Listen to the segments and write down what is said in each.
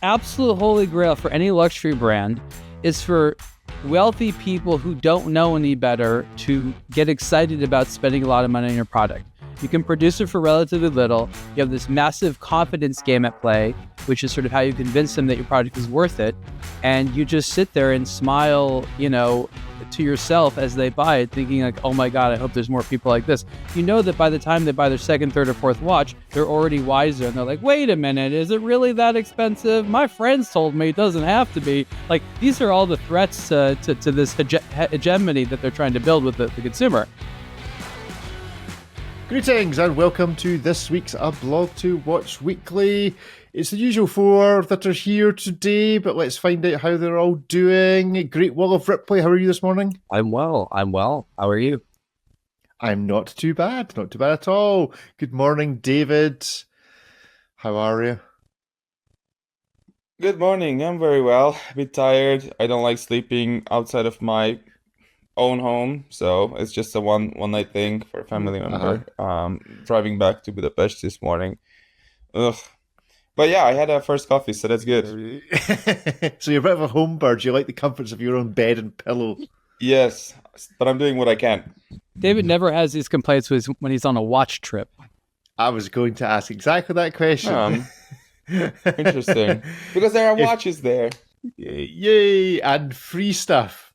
absolute holy grail for any luxury brand is for wealthy people who don't know any better to get excited about spending a lot of money on your product. You can produce it for relatively little. You have this massive confidence game at play, which is sort of how you convince them that your product is worth it. And you just sit there and smile, to yourself as they buy it, thinking like, oh my God, I hope there's more people like this. You know that by the time they buy their second, third, or fourth watch, they're already wiser. And they're like, wait a minute, is it really that expensive? My friends told me it doesn't have to be. Like, these are all the threats to this hegemony that they're trying to build with the consumer. Greetings and welcome to this week's aBlogtoWatch Weekly. It's the usual four that are here today, but let's find out how they're all doing. Great Wall of Ripley, how are you this morning? I'm well. How are you? I'm not too bad at all. Good morning, David. How are you? Good morning, I'm very well. A bit tired. I don't like sleeping outside of my own home, so it's just a one night thing for a family member. Driving back to Budapest this morning. Ugh. But yeah, I had a first coffee, so that's good. So you're a bit of a home bird. You like the comforts of your own bed and pillow. Yes, but I'm doing what I can. David never has these complaints when he's on a watch trip. I was going to ask exactly that question. Interesting. Because there are watches there. Yay, and free stuff.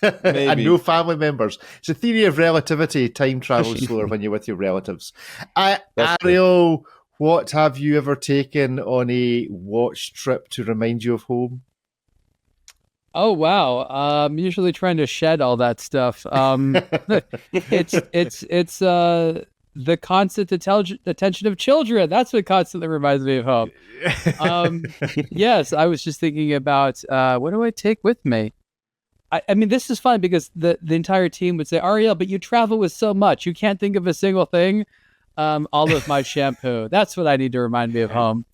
Maybe. And no family members. It's a theory of relativity. Time travels slower when you're with your relatives. Ariel, what have you ever taken on a watch trip to remind you of home? Oh, wow. I'm usually trying to shed all that stuff. It's the constant attention of children. That's what constantly reminds me of home. Yes, I was just thinking about what do I take with me? I mean, this is fun because the entire team would say, Ariel, but you travel with so much. You can't think of a single thing. All of my shampoo. That's what I need to remind me of home.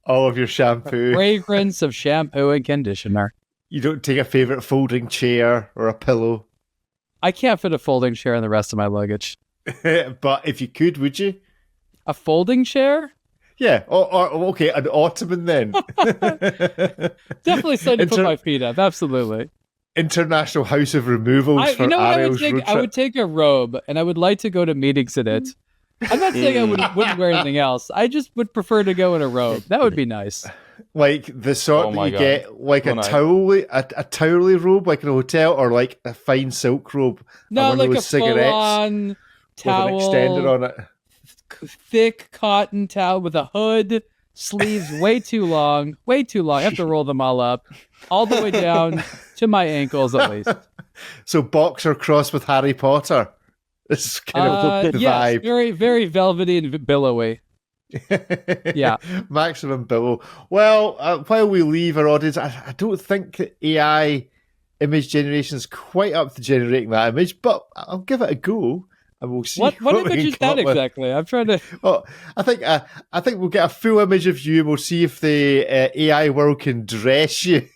All of your shampoo. Fragrance of shampoo and conditioner. You don't take a favorite folding chair or a pillow? I can't fit a folding chair in the rest of my luggage. But if you could, would you? A folding chair? Yeah. Or okay, an ottoman then. Definitely something to put my feet up. Absolutely. International House of Removals for Ariel's road trip. I would take a robe, and I would like to go to meetings in it. I'm not saying I wouldn't wear anything else. I just would prefer to go in a robe. That would be nice. Like the sort that you get, like a towelly robe, like in a hotel, or like a fine silk robe. No, like a full-on towel with an extender on it. Thick cotton towel with a hood, sleeves way too long. I have to roll them all up, all the way down to my ankles at least. So boxer cross with Harry Potter. This is kind of the vibe. Very, very velvety and billowy. Yeah. Maximum billow. Well, while we leave our audience, I don't think that AI image generation is quite up to generating that image, but I'll give it a go. And we'll see what image is that exactly? I'm trying to. Well, I think we'll get a full image of you, and we'll see if the AI world can dress you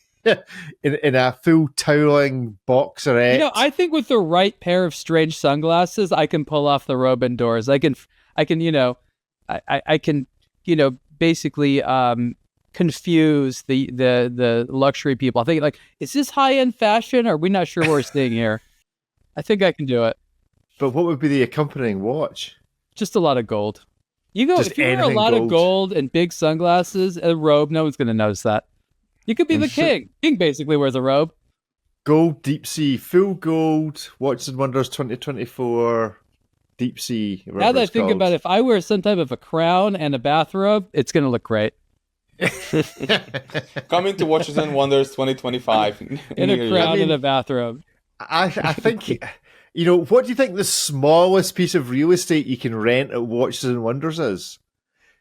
in a full toweling boxerette. I think with the right pair of strange sunglasses, I can pull off the robe indoors. I can, basically confuse the luxury people. I think like, is this high end fashion? Or are we not sure what we're seeing here? I think I can do it. But what would be the accompanying watch? Just a lot of gold. If you wear a lot of gold and big sunglasses and a robe, no one's going to notice that. You could be the king. King basically wears a robe. Gold, deep sea, full gold, Watches and Wonders 2024, deep sea. Now that I think about it, if I wear some type of a crown and a bathrobe, it's going to look great. Coming to Watches and Wonders 2025. In a crown and a bathrobe. I think... what do you think the smallest piece of real estate you can rent at Watches and Wonders is?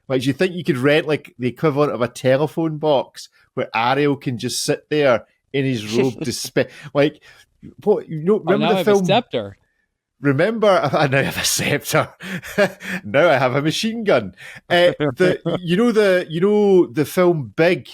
Like, do you think you could rent like the equivalent of a telephone box where Ariel can just sit there in his robe like, what? Remember the film? A scepter. Remember, I now have a scepter. Now I have a machine gun. The film Big,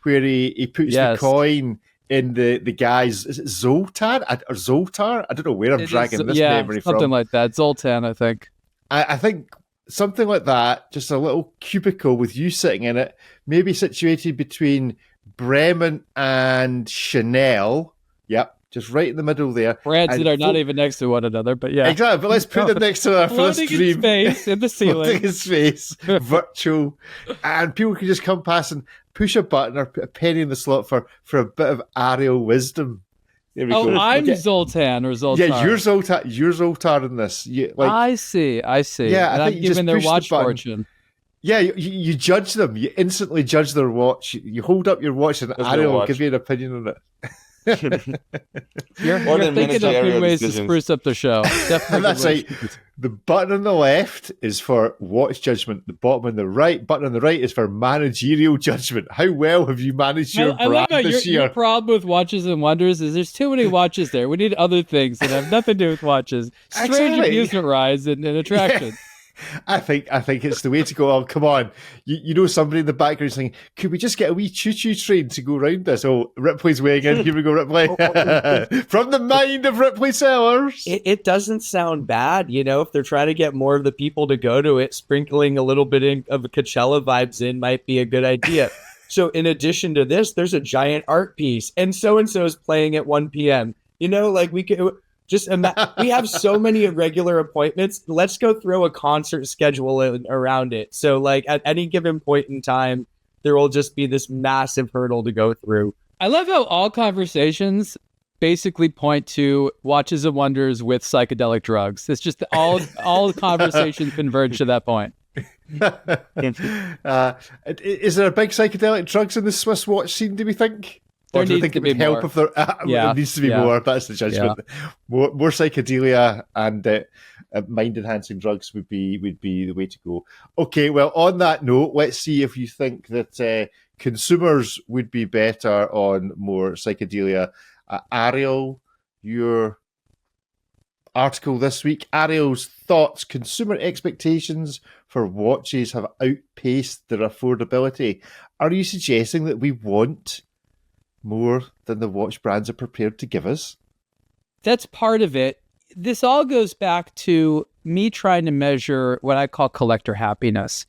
where he puts the coin in the guy's, is it Zoltan or Zoltar? I don't know where I'm dragging this memory from. Something like that. Zoltan, I think. I think something like that, just a little cubicle with you sitting in it, maybe situated between Bremen and Chanel. Yep, just right in the middle there. Brands And that are not even next to one another, but yeah. Exactly, but let's put them next to our first Floating in dream. space, in the ceiling. Floating in space, virtual. And people can just come past and push a button or put a penny in the slot for a bit of Ariel wisdom. There we go. I'm Okay. Zoltan or Zoltar. Yeah, you're Zoltar in this. I see. Yeah, and I I'm think you just giving their push the watch button. fortune. Yeah, you judge them. You instantly judge their watch. You hold up your watch and That's Ariel their will watch. give you an opinion on it. You're Or their thinking of managerial good ways to decisions. spruce up the show. Definitely. And that's good right. ways. The button on the left is for watch judgment. The bottom on the right, button on the right is for managerial judgment. How well have you managed your I love brand how this your year? problem with Watches and Wonders is there's too many watches there. We need other things that have nothing to do with watches. Strange Exactly. amusement rides and attractions. I think it's the way to go. Oh, come on. You know somebody in the background saying, could we just get a wee choo-choo train to go round this? Oh, Ripley's weighing in. Here we go, Ripley. From the mind of Ripley Sellers. It doesn't sound bad, if they're trying to get more of the people to go to it, sprinkling a little bit of Coachella vibes in might be a good idea. So in addition to this, there's a giant art piece, and so is playing at 1 p.m. We could just we have so many irregular appointments. Let's go throw a concert schedule around it. So at any given point in time, there will just be this massive hurdle to go through. I love how all conversations basically point to Watches and Wonders with psychedelic drugs. It's just all conversations converge to that point. Is there a big psychedelic drugs in the Swiss watch scene, do we think? There Or do we needs think to it would be help more. if there Yeah, it needs to be yeah. more? That's the judgment. More psychedelia and mind-enhancing drugs would be the way to go. Okay, well, on that note, let's see if you think that consumers would be better on more psychedelia. Ariel, your article this week, Ariel's thoughts: consumer expectations for watches have outpaced their affordability. Are you suggesting that we want more than the watch brands are prepared to give us? That's part of it. This all goes back to me trying to measure what I call collector happiness.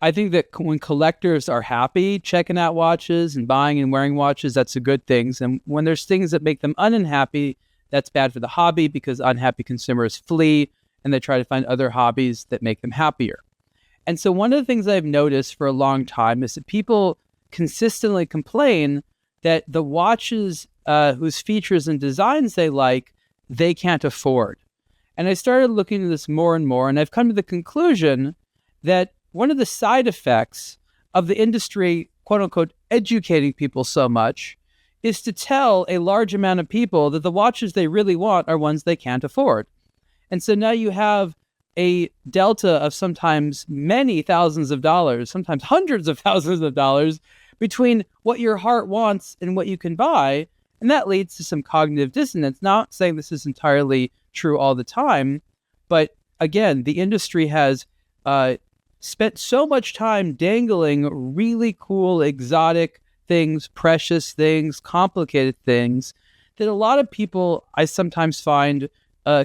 I think that when collectors are happy checking out watches and buying and wearing watches, that's a good thing. And when there's things that make them unhappy, that's bad for the hobby because unhappy consumers flee and they try to find other hobbies that make them happier. And so one of the things I've noticed for a long time is that people consistently complain that the watches whose features and designs they like, they can't afford. And I started looking at this more and more, and I've come to the conclusion that one of the side effects of the industry, quote unquote, educating people so much is to tell a large amount of people that the watches they really want are ones they can't afford. And so now you have a delta of sometimes many thousands of dollars, sometimes hundreds of thousands of dollars between what your heart wants and what you can buy. And that leads to some cognitive dissonance. Not saying this is entirely true all the time, but again, the industry has spent so much time dangling really cool, exotic things, precious things, complicated things, that a lot of people, I sometimes find,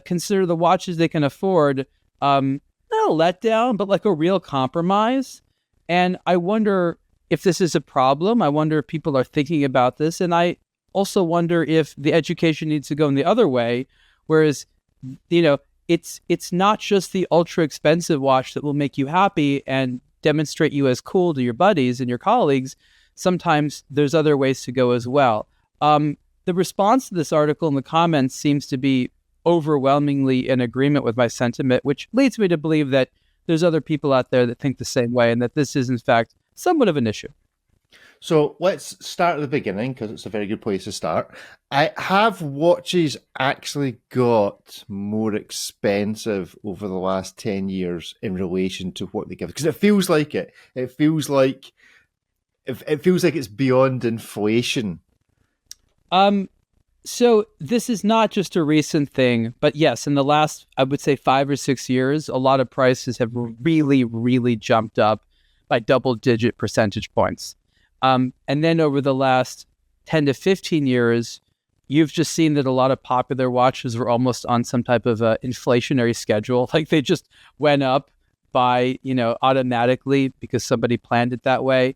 consider the watches they can afford not a letdown, but like a real compromise. And I wonder if this is a problem. I wonder if people are thinking about this. And I also wonder if the education needs to go in the other way, whereas, it's not just the ultra expensive watch that will make you happy and demonstrate you as cool to your buddies and your colleagues. Sometimes there's other ways to go as well. The response to this article in the comments seems to be overwhelmingly in agreement with my sentiment, which leads me to believe that there's other people out there that think the same way and that this is, in fact, somewhat of an issue. So let's start at the beginning because it's a very good place to start. Have watches actually got more expensive over the last 10 years in relation to what they give? Because it feels like it. It feels like it's beyond inflation. So this is not just a recent thing, but yes, in the last, I would say 5 or 6 years, a lot of prices have really, really jumped up by double-digit percentage points. And then over the last 10 to 15 years, you've just seen that a lot of popular watches were almost on some type of inflationary schedule. Like they just went up buy, automatically because somebody planned it that way.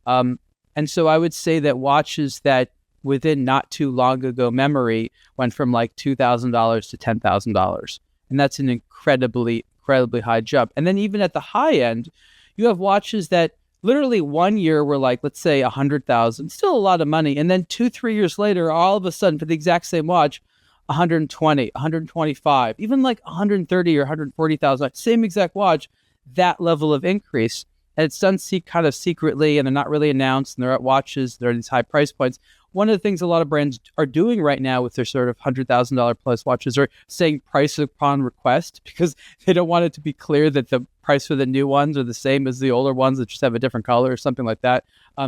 And so I would say that watches that within not too long ago memory went from like $2,000 to $10,000. And that's an incredibly high jump. And then even at the high end, you have watches that literally 1 year were like, let's say 100,000, still a lot of money. And then 2-3 years later, all of a sudden for the exact same watch, 120, 125, even like 130 or 140,000, same exact watch, that level of increase. And it's done kind of secretly, and they're not really announced, and they're at watches, they're at these high price points. One of the things a lot of brands are doing right now with their sort of $100,000 plus watches are saying price upon request, because they don't want it to be clear that the price for the new ones are the same as the older ones that just have a different color or something like that.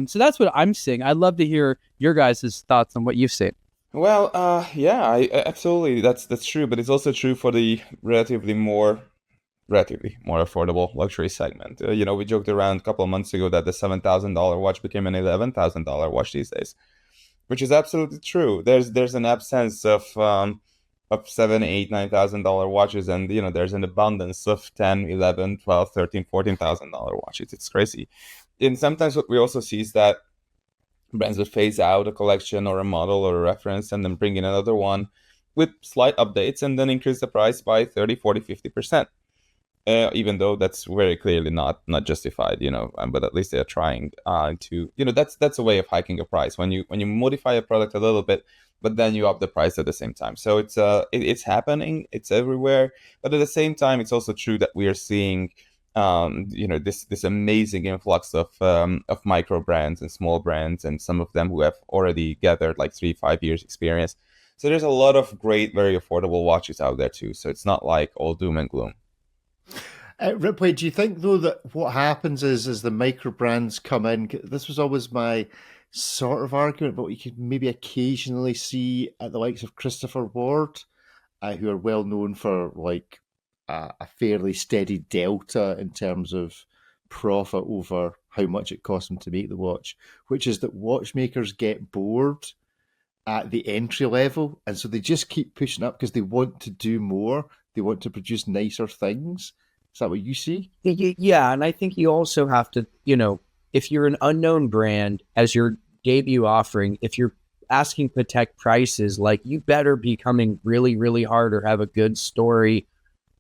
So that's what I'm seeing. I'd love to hear your guys' thoughts on what you've seen. Well, yeah, absolutely. That's true, but it's also true for the relatively more affordable luxury segment. We joked around a couple of months ago that the $7,000 watch became an $11,000 watch these days, which is absolutely true. There's an absence of $7,000, $8,000, $9,000 watches, and there's an abundance of $10,000, $11,000, $12,000, $13,000, $14,000 watches. It's crazy. And sometimes what we also see is that brands will phase out a collection or a model or a reference and then bring in another one with slight updates and then increase the price by 30, 40, 50%. Even though that's very clearly not justified, but at least they're trying to, that's a way of hiking a price when you modify a product a little bit, but then you up the price at the same time. So it's happening, it's everywhere, but at the same time, it's also true that we are seeing, this amazing influx of micro brands and small brands, and some of them who have already gathered like 3-5 years experience. So there's a lot of great, very affordable watches out there too. So it's not like all doom and gloom. Ripley, do you think, though, that what happens is as the micro brands come in, this was always my sort of argument, but you could maybe occasionally see at the likes of Christopher Ward, who are well known for like a fairly steady delta in terms of profit over how much it costs them to make the watch, which is that watchmakers get bored at the entry level, and so they just keep pushing up because they want to do more. They want to produce nicer things. Is that what you see? Yeah, and I think you also have to, if you're an unknown brand as your debut offering, if you're asking Patek prices, like you better be coming really, really hard or have a good story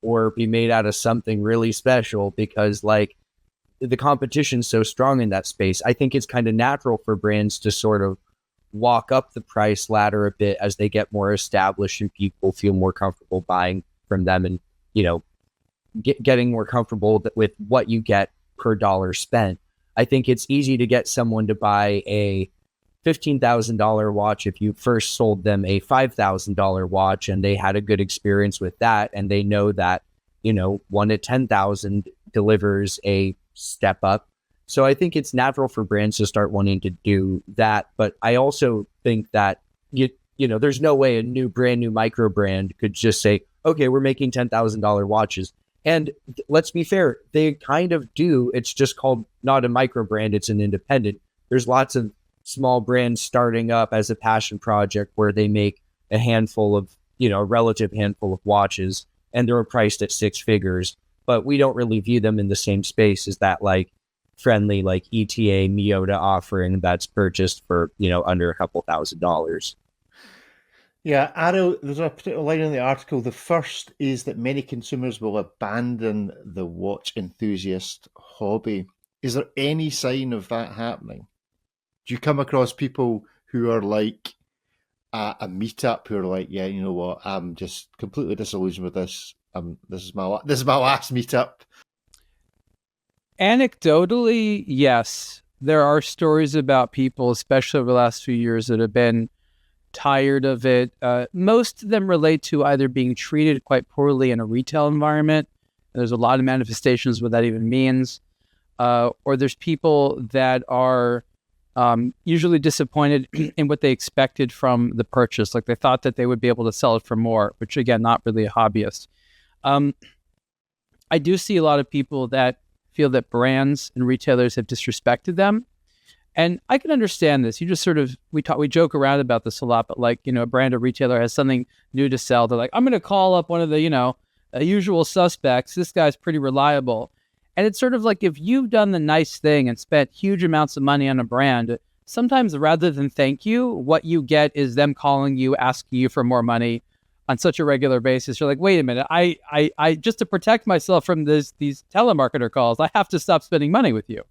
or be made out of something really special, because like the competition's so strong in that space. I think it's kind of natural for brands to sort of walk up the price ladder a bit as they get more established and people feel more comfortable buying from them, and getting more comfortable with what you get per dollar spent. I think it's easy to get someone to buy a $15,000 watch if you first sold them a $5,000 watch and they had a good experience with that, and they know that 1 to 10,000 delivers a step up. So I think it's natural for brands to start wanting to do that, but I also think that there's no way a brand new micro brand could just say, okay, we're making $10,000 watches. And let's be fair, they kind of do. It's just called not a micro brand, it's an independent. There's lots of small brands starting up as a passion project where they make a handful of, a relative handful of watches, and they're priced at 6 figures. But we don't really view them in the same space as that like friendly like ETA Miyota offering that's purchased for, under a couple $1,000s. Yeah, Ariel, there's a particular line in the article. The first is that many consumers will abandon the watch enthusiast hobby. Is there any sign of that happening? Do you come across people who are like a meetup who are like, yeah, you know what, I'm just completely disillusioned with this. This is my last meetup. Anecdotally, yes, there are stories about people, especially over the last few years, that have been tired of it. Most of them relate to either being treated quite poorly in a retail environment. There's a lot of manifestations what that even means. Or there's people that are usually disappointed in what they expected from the purchase. Like they thought that they would be able to sell it for more, which again, not really a hobbyist. I do see a lot of people that feel that brands and retailers have disrespected them. And I can understand this. You just sort of, we joke around about this a lot, but like, a brand or retailer has something new to sell. They're like, I'm going to call up one of the, usual suspects. This guy's pretty reliable. And it's sort of like if you've done the nice thing and spent huge amounts of money on a brand, sometimes rather than thank you, what you get is them calling you, asking you for more money on such a regular basis. You're like, wait a minute, I just to protect myself from these telemarketer calls, I have to stop spending money with you.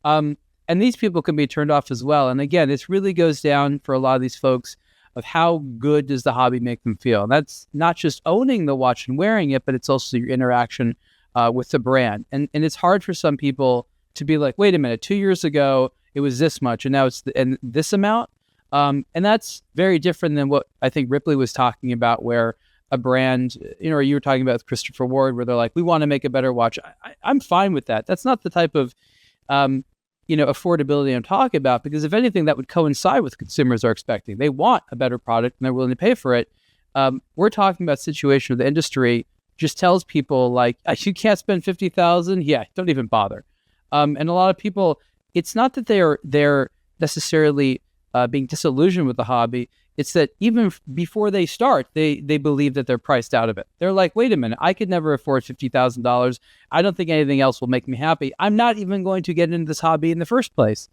And these people can be turned off as well. And again, this really goes down for a lot of these folks of how good does the hobby make them feel. And that's not just owning the watch and wearing it, but it's also your interaction with the brand. And it's hard for some people to be like, wait a minute, 2 years ago, it was this much, and now it's this amount. And that's very different than what I think Ripley was talking about, where a brand, or you were talking about with Christopher Ward, where they're like, we want to make a better watch. I'm fine with that. That's not the type of, affordability I'm talking about, because if anything, that would coincide with consumers are expecting. They want a better product and they're willing to pay for it. We're talking about a situation where the industry just tells people like, you can't spend $50,000. Yeah, don't even bother. And a lot of people, it's not that they're necessarily being disillusioned with the hobby. It's that even before they start, they believe that they're priced out of it. They're like, wait a minute, I could never afford $50,000. I don't think anything else will make me happy. I'm not even going to get into this hobby in the first place.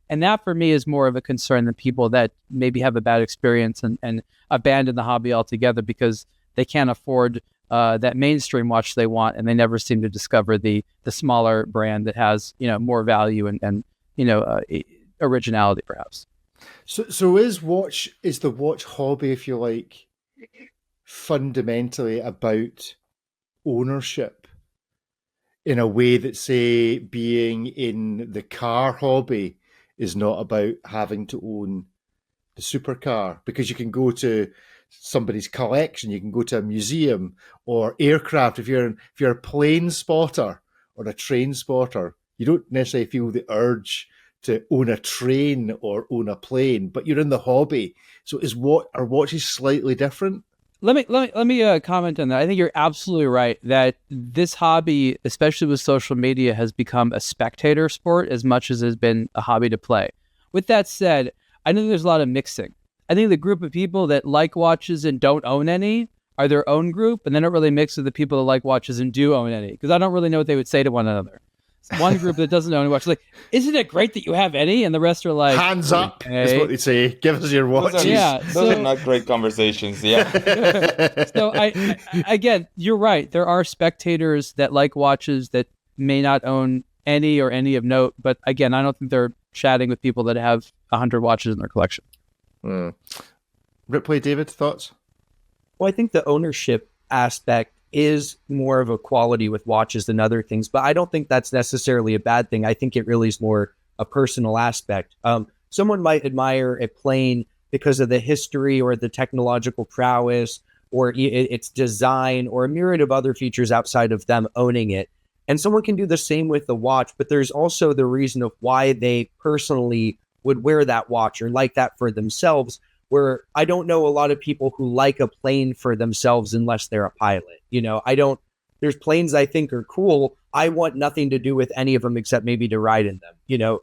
And that for me is more of a concern than people that maybe have a bad experience and abandon the hobby altogether because they can't afford that mainstream watch they want, and they never seem to discover the smaller brand that has more value and originality perhaps. So is the watch hobby, if you like, fundamentally about ownership in a way that, say, being in the car hobby is not about having to own the supercar? Because you can go to somebody's collection, you can go to a museum, or aircraft. If you're a plane spotter or a train spotter, you don't necessarily feel the urge to own a train or own a plane, but you're in the hobby. So are watches slightly different? Let me comment on that. I think you're absolutely right that this hobby, especially with social media, has become a spectator sport as much as it has been a hobby to play. With that said, I think there's a lot of mixing. I think the group of people that like watches and don't own any are their own group, and they don't really mix with the people that like watches and do own any, because I don't really know what they would say to one another. One group that doesn't own any watch is like, isn't it great that you have any? And the rest are like, hands up, is what they say. Give us your watches. Those are not great conversations. Yeah. So again, you're right. There are spectators that like watches that may not own any or any of note. But again, I don't think they're chatting with people that have 100 watches in their collection. Ripley, David, thoughts? Well, I think the ownership aspect is more of a quality with watches than other things, but I don't think that's necessarily a bad thing. I think it really is more a personal aspect. Someone might admire a plane because of the history or the technological prowess or its design or a myriad of other features outside of them owning it. And someone can do the same with the watch, but there's also the reason of why they personally would wear that watch or like that for themselves, where I don't know a lot of people who like a plane for themselves unless they're a pilot. There's planes I think are cool. I want nothing to do with any of them except maybe to ride in them.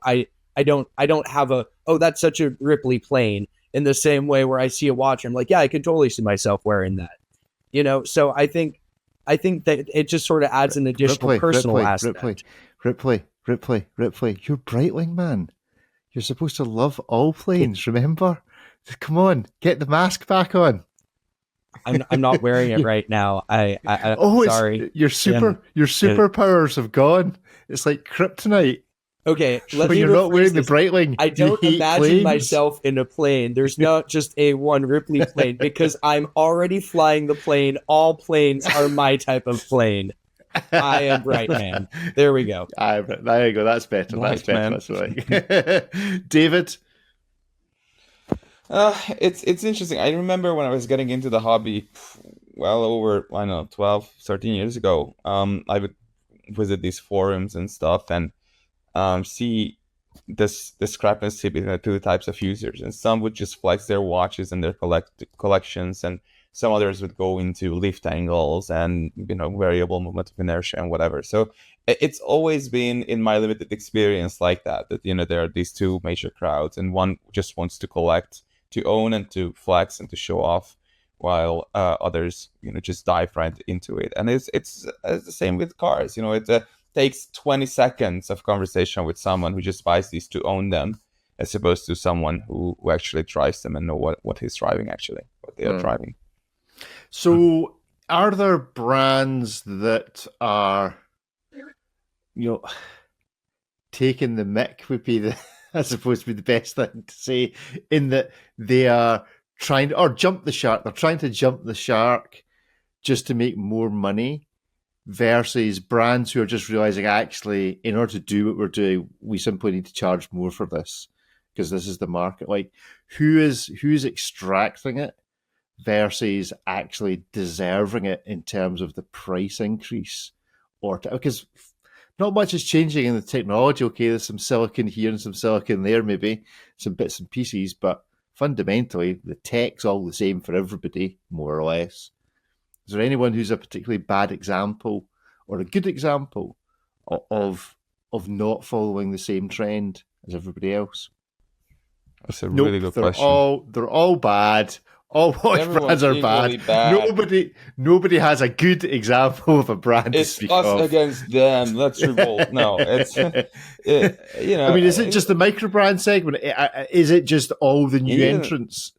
I don't have that's such a Ripley plane in the same way where I see a watch. I'm like, yeah, I can totally see myself wearing that. So I think that it just sort of adds an additional personal aspect. Ripley, you're Breitling, man. You're supposed to love all planes, remember? Come on, get the mask back on. I'm not wearing it right now. Sorry. Your superpowers have gone. It's like kryptonite. Okay, but you're not wearing the Breitling. I don't imagine myself in a plane. There's not just a one Ripley plane because I'm already flying the plane. All planes are my type of plane. I am Brightman. There we go. There you go. That's better. That's right. David? It's interesting. I remember when I was getting into the hobby, well over 12, 13 years ago. I would visit these forums and stuff and see this discrepancy between the two types of users. And some would just flex their watches and their collections, and some others would go into lift angles and variable movement of inertia and whatever. So it's always been in my limited experience like that there are these two major crowds, and one just wants to collect, to own, and to flex and to show off, while others just dive right into it. And it's the same with cars. takes 20 seconds of conversation with someone who just buys these to own them, as opposed to someone who actually drives them and know what he's driving, actually, what they are driving. So are there brands that are, taking the mick would be I suppose, be the best thing to say, in that they are trying to, or jump the shark. They're trying to jump the shark just to make more money, versus brands who are just realizing, actually, in order to do what we're doing, we simply need to charge more for this because this is the market. Like, who's extracting it versus actually deserving it in terms of the price increase, or because not much is changing in the technology. Okay, there's some silicon here and some silicon there, maybe some bits and pieces, but fundamentally the tech's all the same for everybody, more or less. Is there anyone who's a particularly bad example or a good example of not following the same trend as everybody else? That's a really good question. They're all bad. All watch brands are bad. Nobody has a good example of a brand it's to speak us of. Against them. Let's revolt. No, it's I mean, is it just the micro brand segment? Is it just all the new entrants?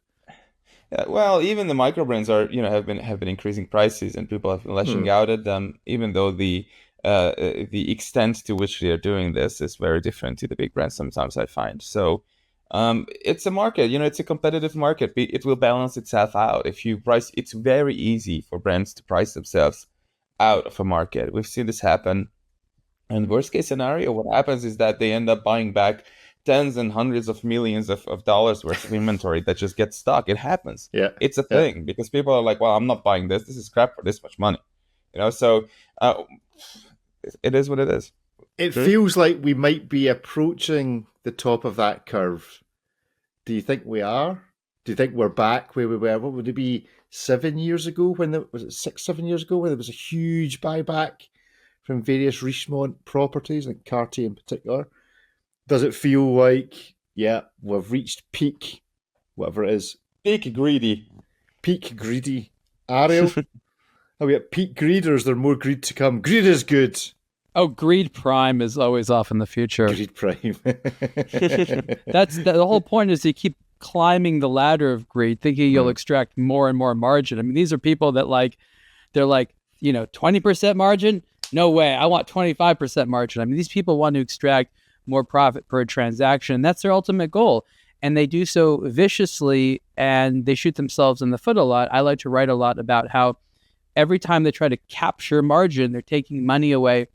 Well, even the micro brands are have been increasing prices, and people have been lashing out at them. Even though the extent to which they are doing this is very different to the big brands. Sometimes I find so. It's a market, it's a competitive market. It will balance itself out. If you price, it's very easy for brands to price themselves out of a market. We've seen this happen. And worst case scenario, what happens is that they end up buying back tens and hundreds of millions of dollars worth of inventory that just gets stuck. It happens. Yeah, it's a thing because people are like, well, I'm not buying this. This is crap for this much money. So it is what it is. It feels like we might be approaching the top of that curve. Do you think we are? Do you think we're back where we were? What would it be, 7 years ago? Was it 6, 7 years ago, when there was a huge buyback from various Richemont properties, like Cartier in particular? Does it feel like, we've reached peak, whatever it is? Peak greedy. Ariel? Are we at peak greed, or is there more greed to come? Greed is good. Oh, greed prime is always off in the future. Greed prime. That's the whole point, is you keep climbing the ladder of greed, thinking you'll extract more and more margin. I mean, these are people that they're like, 20% margin? No way. I want 25% margin. I mean, these people want to extract more profit per transaction. That's their ultimate goal. And they do so viciously, and they shoot themselves in the foot a lot. I like to write a lot about how every time they try to capture margin, they're taking money away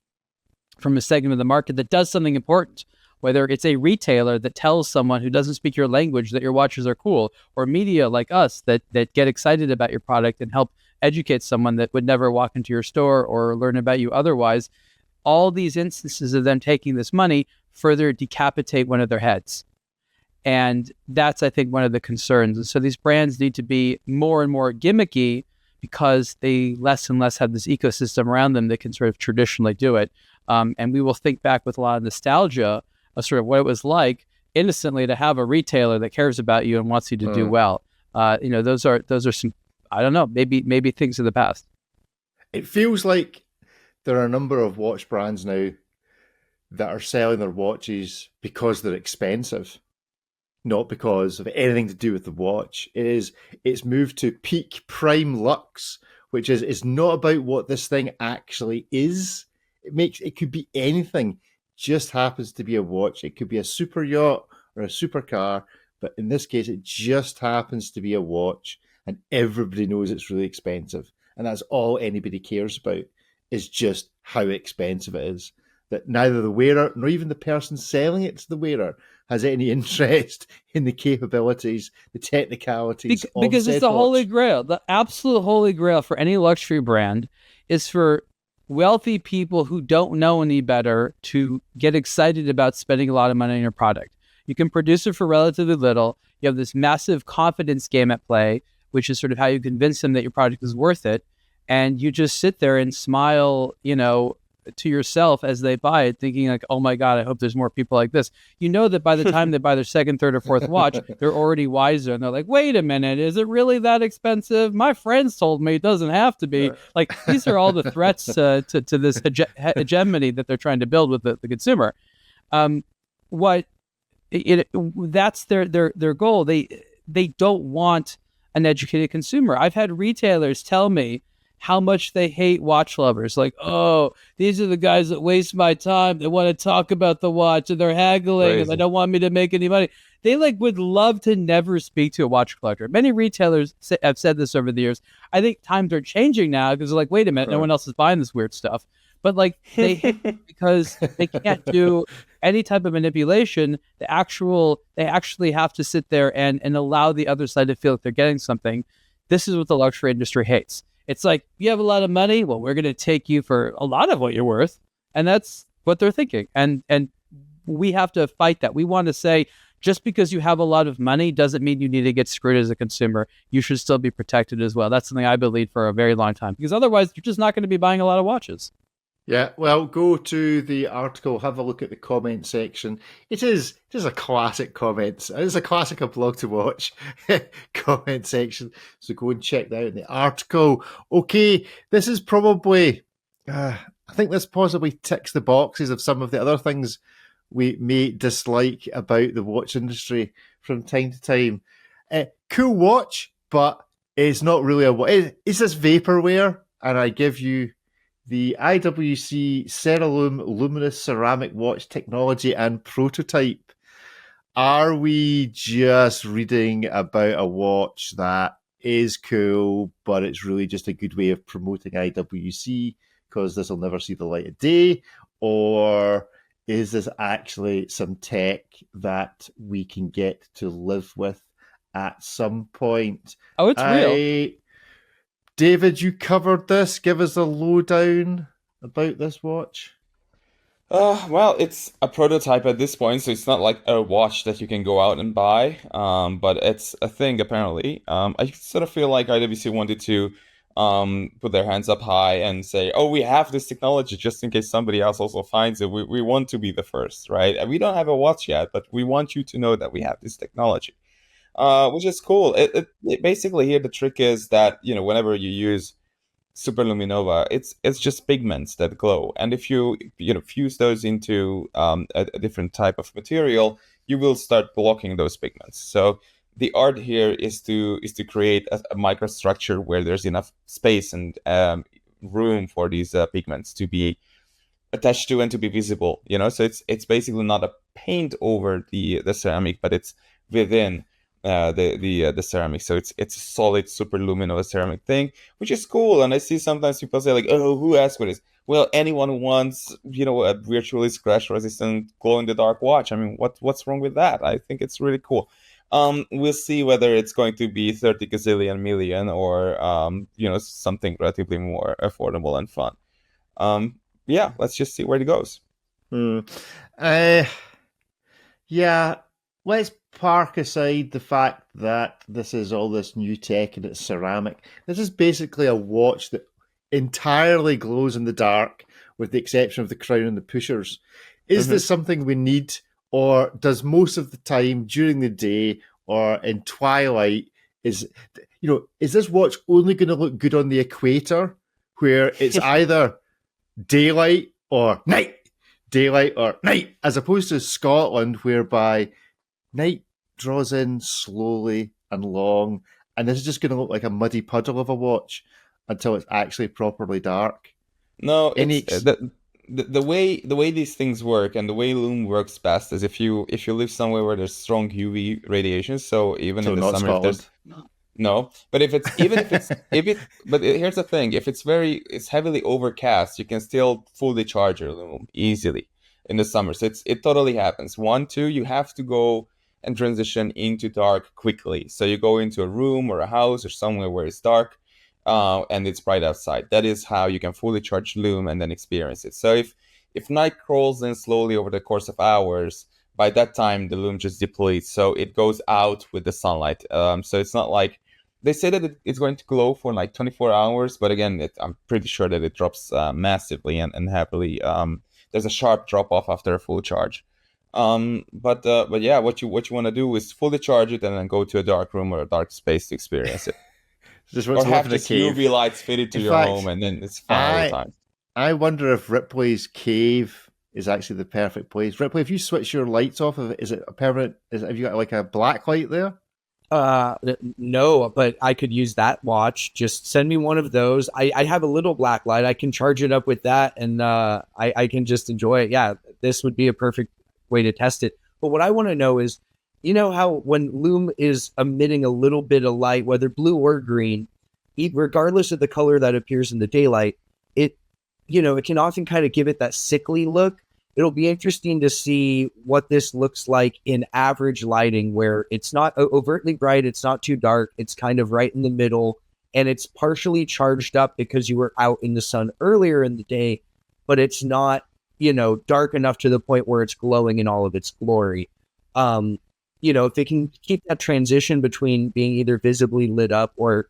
from a segment of the market that does something important, whether it's a retailer that tells someone who doesn't speak your language that your watches are cool, or media like us that get excited about your product and help educate someone that would never walk into your store or learn about you otherwise. All these instances of them taking this money further decapitate one of their heads. And that's, I think, one of the concerns. And so these brands need to be more and more gimmicky because they less and less have this ecosystem around them that can sort of traditionally do it. And we will think back with a lot of nostalgia of sort of what it was like innocently to have a retailer that cares about you and wants you to do well. Those are some, I don't know, maybe things of the past. It feels like there are a number of watch brands now that are selling their watches because they're expensive, not because of anything to do with the watch. It's moved to peak prime luxe, which is not about what this thing actually is. It could be anything, just happens to be a watch. It could be a super yacht or a supercar, but in this case, it just happens to be a watch, and everybody knows it's really expensive. And that's all anybody cares about, is just how expensive it is. That neither the wearer nor even the person selling it to the wearer has any interest in the capabilities, the technicalities of because it's the holy grail. The absolute holy grail for any luxury brand is for wealthy people who don't know any better to get excited about spending a lot of money on your product. You can produce it for relatively little. You have this massive confidence game at play, which is sort of how you convince them that your product is worth it. And you just sit there and smile, to yourself as they buy it, thinking like, oh my God, I hope there's more people like this. You know that by the time they buy their second, third, or fourth watch, they're already wiser. And they're like, wait a minute, is it really that expensive? My friends told me it doesn't have to be. Like, these are all the threats to this hegemony that they're trying to build with the consumer. That's their goal. They don't want an educated consumer. I've had retailers tell me how much they hate watch lovers. Like, oh, these are the guys that waste my time. They want to talk about the watch and they're haggling and they don't want me to make any money. They would love to never speak to a watch collector. Many retailers have said this over the years. I think times are changing now because they're like, wait a minute, no one else is buying this weird stuff. But they hate it because they can't do any type of manipulation. They actually have to sit there and allow the other side to feel like they're getting something. This is what the luxury industry hates. It's like, you have a lot of money? Well, we're going to take you for a lot of what you're worth. And that's what they're thinking. And we have to fight that. We want to say, just because you have a lot of money doesn't mean you need to get screwed as a consumer. You should still be protected as well. That's something I believed for a very long time, because otherwise you're just not going to be buying a lot of watches. Yeah, well, go to the article, have a look at the comment section. It is a classic comments. It's a classic aBlogtoWatch comment section. So go and check that out in the article. Okay, this is probably, I think this possibly ticks the boxes of some of the other things we may dislike about the watch industry from time to time. Cool watch, but it's not really a watch. It's this vaporware, and I give you the IWC Ceralume Luminous ceramic watch technology and prototype. Are we just reading about a watch that is cool, but it's really just a good way of promoting IWC because this will never see the light of day? Or is this actually some tech that we can get to live with at some point? Oh, it's real. David, you covered this. Give us a lowdown about this watch. Well, it's a prototype at this point, so it's not like a watch that you can go out and buy. But it's a thing apparently. I sort of feel like IWC wanted to put their hands up high and say, "Oh, we have this technology just in case somebody else also finds it. We want to be the first, right? And we don't have a watch yet, but we want you to know that we have this technology." Which is cool. It basically, here the trick is that, whenever you use superluminova, it's just pigments that glow, and if you fuse those into a different type of material, you will start blocking those pigments. So the art here is to create a microstructure where there's enough space and room for these pigments to be attached to and to be visible. So it's basically not a paint over the ceramic, but it's within the ceramic. So it's a solid super luminous ceramic thing, which is cool. And I see sometimes people say like, "Oh, who asked for this?" Well, anyone who wants a virtually scratch resistant glow in the dark watch. I mean, what's wrong with that? I think it's really cool. We'll see whether it's going to be 30 gazillion million or something relatively more affordable and fun. Yeah, let's just see where it goes. Yeah, let's park aside the fact that this is all this new tech and it's ceramic. This is basically a watch that entirely glows in the dark, with the exception of the crown and the pushers. Is this something we need, or does most of the time during the day or in twilight, is this watch only going to look good on the equator, where it's either daylight or night, as opposed to Scotland, whereby night draws in slowly and long, and this is just going to look like a muddy puddle of a watch until it's actually properly dark? No, the way these things work, and the way Lume works best, is if you live somewhere where there's strong UV radiation. So even in the summer, Scotland. No, but but here's the thing: if it's heavily overcast, you can still fully charge your Lume easily in the summer. So it totally happens. 1, 2, you have to go and transition into dark quickly. So you go into a room or a house or somewhere where it's dark, and it's bright outside. That is how you can fully charge Lume and then experience it. So if night crawls in slowly over the course of hours, by that time the Lume just depletes. So it goes out with the sunlight. So it's not like they say that it's going to glow for like 24 hours, but again, I'm pretty sure that it drops massively and happily. There's a sharp drop off after a full charge. But yeah, what you want to do is fully charge it and then go to a dark room or a dark space to experience it. Just Or have just UV lights fitted to In your fact, home, and then it's fun all the time. I wonder if Ripley's cave is actually the perfect place. Ripley, if you switch your lights off, is it a permanent? Have you got like a black light there? No, but I could use that watch. Just send me one of those. I have a little black light. I can charge it up with that, and I can just enjoy it. Yeah, this would be a perfect way to test it. But what I want to know is, you know how when Lume is emitting a little bit of light, whether blue or green, regardless of the color that appears in the daylight, it can often kind of give it that sickly look. It'll be interesting to see what this looks like in average lighting, where it's not overtly bright, it's not too dark, it's kind of right in the middle, and it's partially charged up because you were out in the sun earlier in the day, but it's not, dark enough to the point where it's glowing in all of its glory. If they can keep that transition between being either visibly lit up or,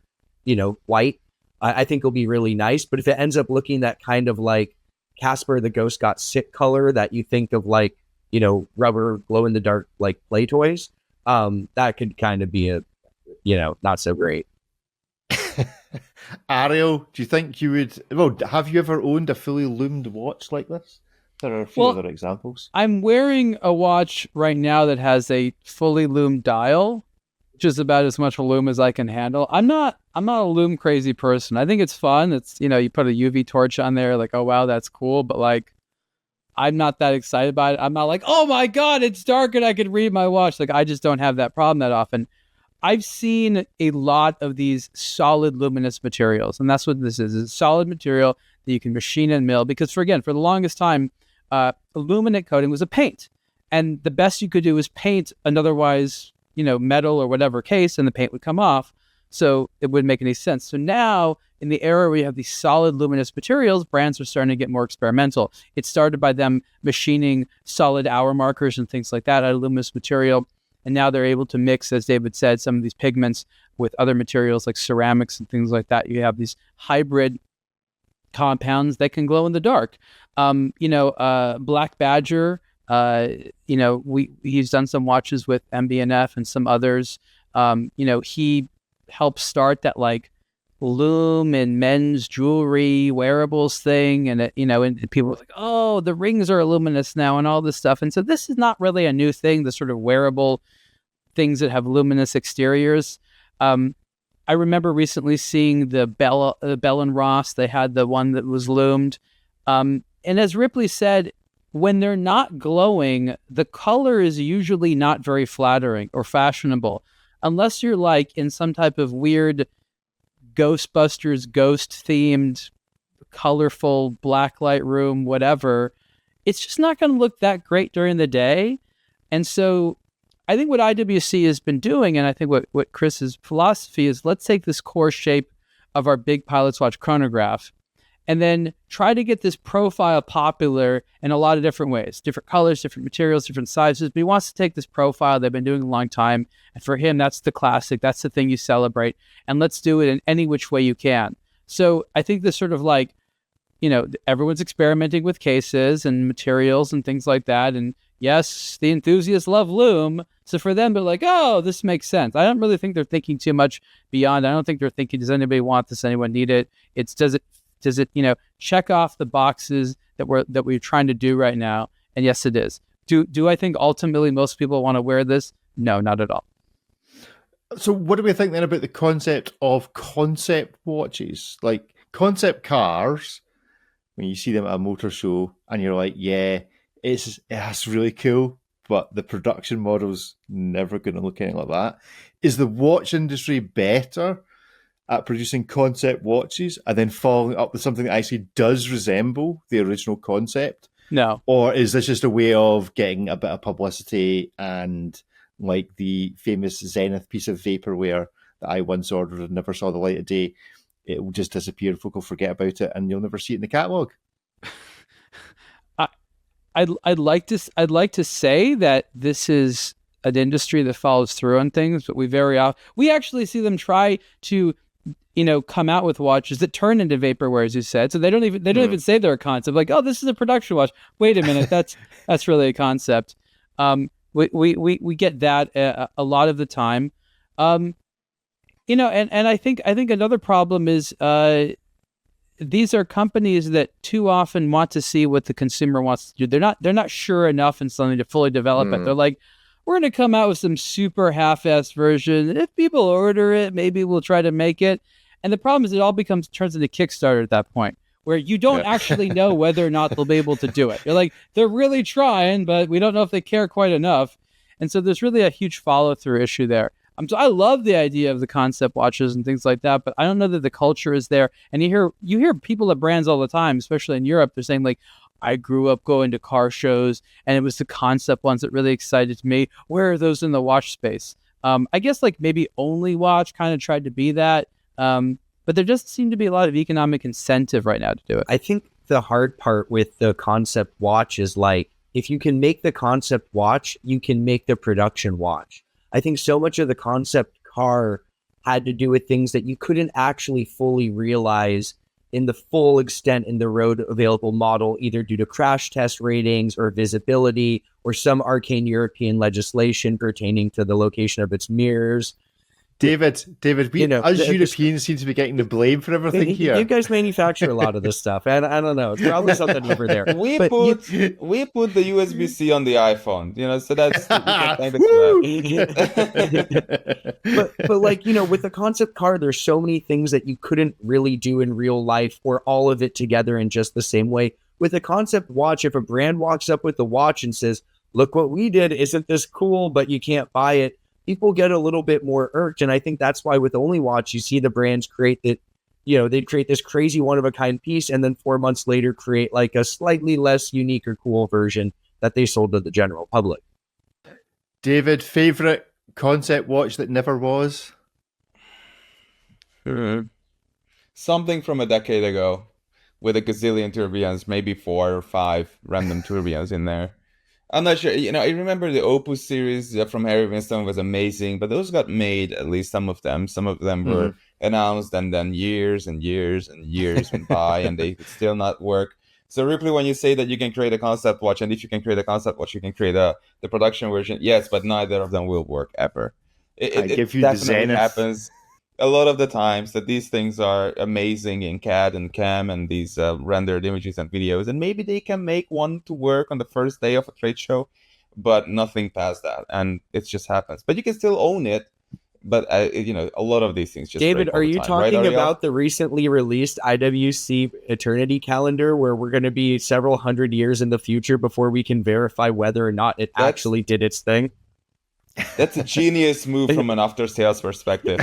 white, I think it'll be really nice. But if it ends up looking that kind of like Casper the Ghost Got Sick color that you think of like, rubber glow in the dark, like play toys, that could kind of be not so great. Ariel, do you think you would, have you ever owned a fully loomed watch like this? There are a few other examples. I'm wearing a watch right now that has a fully loomed dial, which is about as much lume as I can handle. I'm not a lume crazy person. I think it's fun. It's, you put a UV torch on there, like, oh wow, that's cool. But like, I'm not that excited about it. I'm not like, oh my God, it's dark and I could read my watch. Like, I just don't have that problem that often. I've seen a lot of these solid luminous materials, and that's what this is. It's a solid material that you can machine and mill, because for the longest time, illuminate coating was a paint. And the best you could do is paint an otherwise, metal or whatever case, and the paint would come off. So it wouldn't make any sense. So now, in the era where you have these solid luminous materials, brands are starting to get more experimental. It started by them machining solid hour markers and things like that out of luminous material. And now they're able to mix, as David said, some of these pigments with other materials like ceramics and things like that. You have these hybrid compounds that can glow in the dark. Black Badger, he's done some watches with MB&F and some others. He helped start that like Lume and men's jewelry wearables thing, and and people were like, oh, the rings are luminous now and all this stuff. And so this is not really a new thing, the sort of wearable things that have luminous exteriors. I remember recently seeing the Bell and Ross. They had the one that was loomed. And as Ripley said, when they're not glowing, the color is usually not very flattering or fashionable, unless you're like in some type of weird Ghostbusters ghost-themed, colorful blacklight room, whatever. It's just not going to look that great during the day. And so I think what IWC has been doing, and I think what Chris's philosophy is, let's take this core shape of our big Pilot's Watch chronograph and then try to get this profile popular in a lot of different ways, different colors, different materials, different sizes. But he wants to take this profile they've been doing a long time. And for him, that's the classic. That's the thing you celebrate. And let's do it in any which way you can. So I think this sort of like, everyone's experimenting with cases and materials and things like that. And yes, the enthusiasts love Lume. So for them, they're like, oh, this makes sense. I don't really think they're thinking too much beyond. I don't think they're thinking, does anybody want this? Anyone need it? Does it, check off the boxes that we're trying to do right now? And yes, it is. Do I think ultimately most people want to wear this? No, not at all. So what do we think then about the concept of concept watches? Like concept cars, when you see them at a motor show and you're like, yeah, it's really cool, but the production model's never going to look anything like that. Is the watch industry better at producing concept watches and then following up with something that actually does resemble the original concept? No. Or is this just a way of getting a bit of publicity, and like the famous Zenith piece of vaporware that I once ordered and never saw the light of day, it will just disappear and folk will forget about it and you'll never see it in the catalogue? I'd like to say that this is an industry that follows through on things, but we actually see them try to, come out with watches that turn into vaporware, as you said. So they don't even say they're a concept. Like, oh, this is a production watch. Wait a minute, that's really a concept. We get that a lot of the time. And I think another problem is these are companies that too often want to see what the consumer wants to do. They're not sure enough in something to fully develop it. They're like, we're going to come out with some super half-assed version. If people order it, maybe we'll try to make it. And the problem is it all turns into Kickstarter at that point, where you don't actually know whether or not they'll be able to do it. You're like, they're really trying, but we don't know if they care quite enough. And so there's really a huge follow-through issue there. So I love the idea of the concept watches and things like that, but I don't know that the culture is there. And you hear people at brands all the time, especially in Europe, they're saying like, I grew up going to car shows and it was the concept ones that really excited me. Where are those in the watch space? I guess like maybe Only Watch kind of tried to be that. But there doesn't seem to be a lot of economic incentive right now to do it. I think the hard part with the concept watch is like, if you can make the concept watch, you can make the production watch. I think so much of the concept car had to do with things that you couldn't actually fully realize in the full extent in the road available model, either due to crash test ratings or visibility or some arcane European legislation pertaining to the location of its mirrors. David, Europeans seem to be getting the blame for everything here. You guys manufacture a lot of this stuff, and I don't know. It's probably something over there. We put the USB-C on the iPhone, so that's but like, with the concept car, there's so many things that you couldn't really do in real life, or all of it together in just the same way. With a concept watch, if a brand walks up with the watch and says, "Look what we did! Isn't this cool?" but you can't buy it, people get a little bit more irked. And I think that's why with Only Watch, you see the brands create that, they'd create this crazy one-of-a-kind piece and then 4 months later create like a slightly less unique or cool version that they sold to the general public. David, favorite concept watch that never was? Something from a decade ago with a gazillion tourbillons, maybe 4 or 5 random tourbillons in there. I'm not sure. I remember the Opus series from Harry Winston was amazing, but those got made, at least some of them. Some of them were announced, and then years and years and years went by, and they could still not work. So Ripley, when you say that you can create a concept watch, and if you can create a concept watch, you can create the production version. Yes, but neither of them will work ever. It definitely happens a lot of the times that these things are amazing in CAD and CAM and these rendered images and videos, and maybe they can make one to work on the first day of a trade show, but nothing past that, and it just happens. But you can still own it, but a lot of these things just David, break are all the you time, talking right, about the recently released IWC Eternity calendar, where we're going to be several hundred years in the future before we can verify whether or not it actually did its thing? That's a genius move from an after-sales perspective.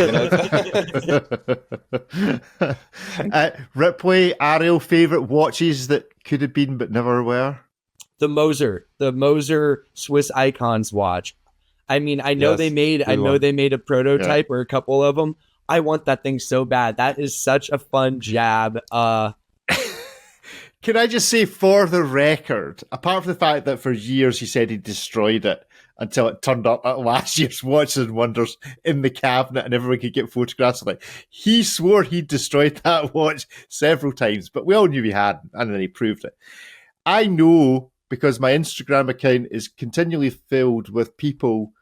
Ripley, Ariel, favorite watches that could have been but never were? The Moser Swiss Icons watch. I mean, I know they made a prototype or a couple of them. I want that thing so bad. That is such a fun jab. Can I just say, for the record, apart from the fact that for years he said he destroyed it, until it turned up at last year's Watches and Wonders in the cabinet and everyone could get photographs of it. He swore he'd destroyed that watch several times, but we all knew he hadn't, and then he proved it. I know, because my Instagram account is continually filled with people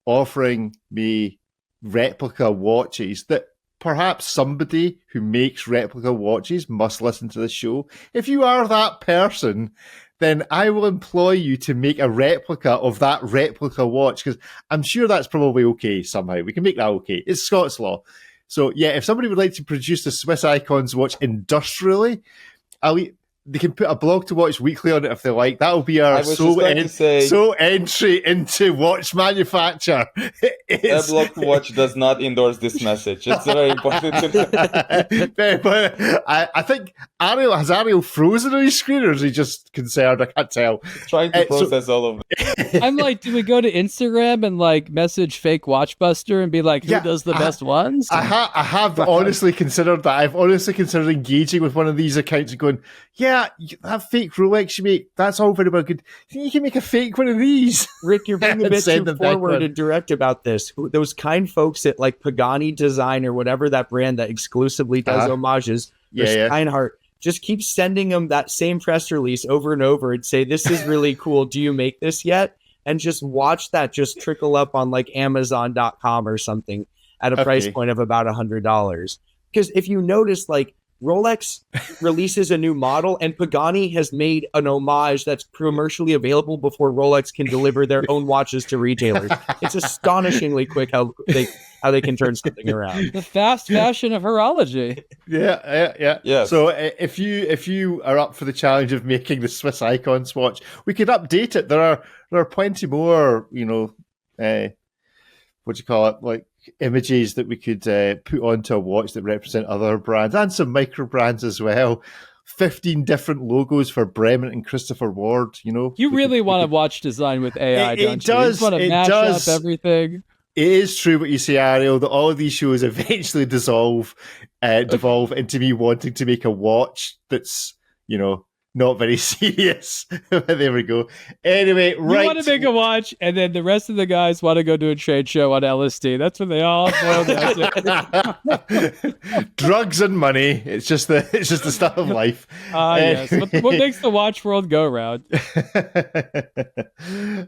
offering me replica watches, that perhaps somebody who makes replica watches must listen to the show. If you are that person, then I will employ you to make a replica of that replica watch, because I'm sure that's probably okay somehow. We can make that okay. It's Scots law. So yeah, if somebody would like to produce the Swiss Icons watch industrially, they can put a blog to watch weekly on it if they like. That'll be our sole entry into watch manufacture. aBlog to Watch does not endorse this message. It's very important to know. I think has Ariel frozen on his screen, or is he just concerned? I can't tell. Trying to process all of it. I'm like, do we go to Instagram and like message fake Watchbuster and be like, who does the best ones? I have honestly considered that. I've honestly considered engaging with one of these accounts and going, yeah, that fake Rolex you make, that's all very well good. You can make a fake one of these. Rick, you're being a bit Send too them back forward on. and direct about this. Those kind folks at like Pagani Design or whatever that brand that exclusively does homages, Yeah. Steinhardt, just keep sending them that same press release over and over and say, this is really cool. Do you make this yet? And just watch that just trickle up on like Amazon.com or something at a price point of about $100. Because if you notice, like, Rolex releases a new model and Pagani has made an homage that's commercially available before Rolex can deliver their own watches to retailers. It's astonishingly quick how they can turn something around. The fast fashion of horology. Yeah. Yes. So if you are up for the challenge of making the Swiss Icons watch, we could update it. There are plenty more, what do you call it, like images that we could put onto a watch that represent other brands and some micro brands as well. 15 different logos for Bremen and Christopher Ward. You really want to watch design with AI, don't you? You just want to mash up everything. It is true what you say, Ariel, that all of these shows eventually devolve into me wanting to make a watch that's, not very serious. There we go. Anyway, right. You want to make a watch, and then the rest of the guys want to go to a trade show on LSD. That's what they all boil down to. Drugs and money. It's just the stuff of life. Yes. What makes the watch world go round?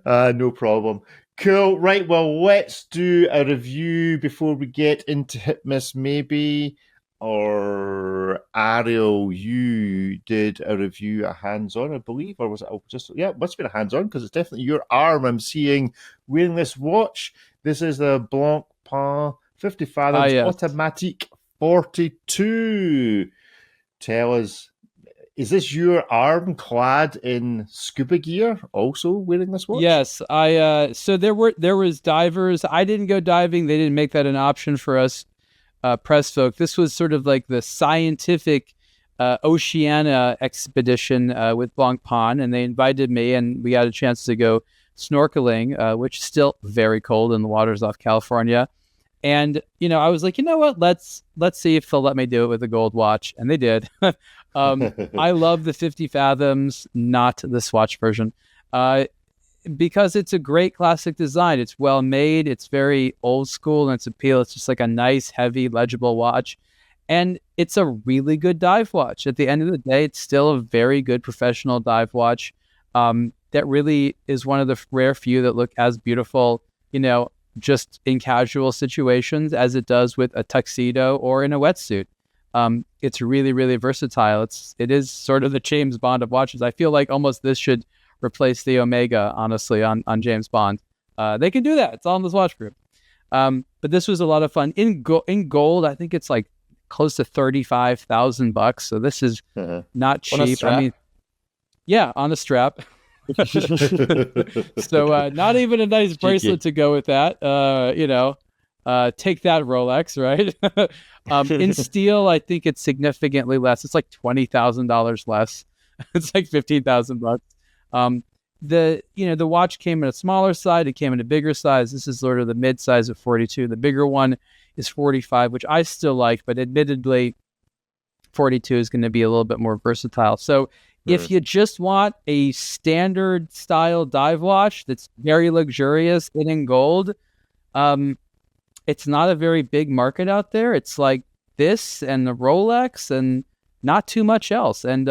No problem. Cool. Right. Well, let's do a review before we get into Hit Miss Maybe. Or Ariel, you did a review, a hands-on, I believe, or was it just? Yeah, it must have been a hands-on because it's definitely your arm I'm seeing wearing this watch. This is the Blancpain 50 Fathoms Automatique 42. Tell us, is this your arm clad in scuba gear? Also wearing this watch? Yes, so there was divers. I didn't go diving. They didn't make that an option for us. Press folk. This was sort of like the scientific Oceania expedition with Blancpain, and they invited me, and we had a chance to go snorkeling, which is still very cold in the waters off California. And I was like, you know what? Let's see if they'll let me do it with a gold watch, and they did. I love the 50 Fathoms, not the Swatch version. Because it's a great classic design. It's well made. It's very old school in its appeal. It's just like a nice, heavy, legible watch. And it's a really good dive watch. At the end of the day, it's still a very good professional dive watch that really is one of the rare few that look as beautiful, just in casual situations as it does with a tuxedo or in a wetsuit. It's really, really versatile. It is sort of the James Bond of watches. I feel like almost this should replace the Omega, honestly, on James Bond. They can do that. It's all in this watch group. But this was a lot of fun. In gold, I think it's like close to $35,000. So this is not cheap. I mean, yeah, on a strap. So not even a nice bracelet to go with that. Take that, Rolex, right? In steel, I think it's significantly less. It's like $20,000 less. It's like $15,000. The watch came in a smaller side. It came in a bigger size. This is sort of the mid size of 42. The bigger one is 45, which I still like, but admittedly 42 is going to be a little bit more versatile. So if you just want a standard style dive watch that's very luxurious and in gold, it's not a very big market out there. It's like this and the Rolex and not too much else. And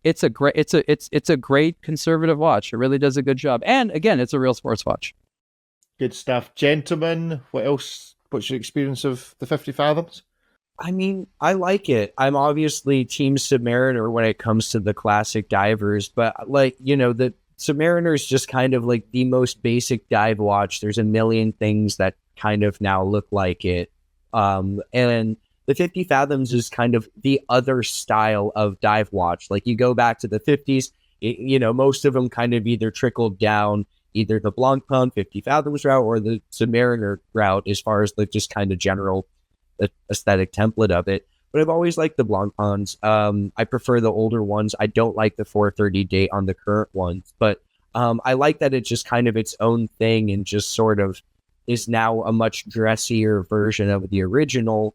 it's a great conservative watch. It really does a good job. And again, it's a real sports watch. Good stuff. Gentlemen, what's your experience of the 50 Fathoms? I mean, I like it. I'm obviously Team Submariner when it comes to the classic divers, but the Submariner is just kind of like the most basic dive watch. There's a million things that kind of now look like it. And the 50 Fathoms is kind of the other style of dive watch. Like you go back to the 50s, most of them kind of either trickled down either the Blancpain 50 Fathoms route or the Submariner route as far as the just kind of general aesthetic template of it. But I've always liked the Blancpains. I prefer the older ones. I don't like the 430 date on the current ones, but I like that it's just kind of its own thing and just sort of is now a much dressier version of the original.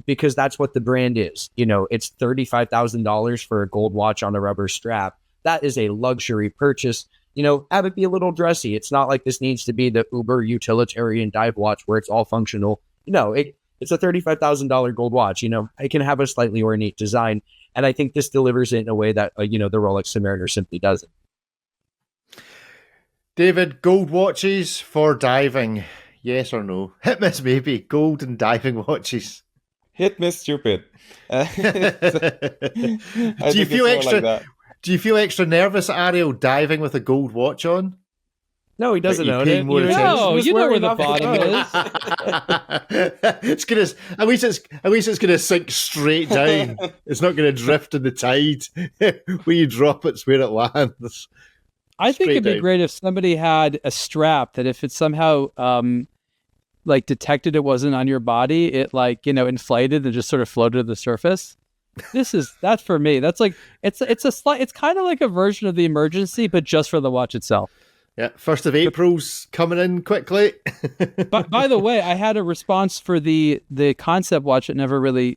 because that's what the brand is. You know, it's $35,000 for a gold watch on a rubber strap. That is a luxury purchase. You know, have it be a little dressy. It's not like this needs to be the uber utilitarian dive watch where it's all functional. No, it's a $35,000 gold watch. You know, it can have a slightly ornate design. And I think this delivers it in a way that, the Rolex Submariner simply doesn't. David, gold watches for diving, yes or no? Hit miss maybe, gold and diving watches. Hit me stupid. Do you feel extra? Like do you feel extra nervous, Ariel, diving with a gold watch on? No, he doesn't own it. No, you know where the bottom is. It's gonna. At least it's gonna sink straight down. It's not gonna drift in the tide. When you drop, it's where it lands. I think it'd be great if somebody had a strap that if it somehow like detected it wasn't on your body, it inflated and just sort of floated to the surface. That's for me. That's like it's kind of like a version of the emergency, but just for the watch itself. Yeah, 1st of April's coming in quickly. But by the way, I had a response for the concept watch that never really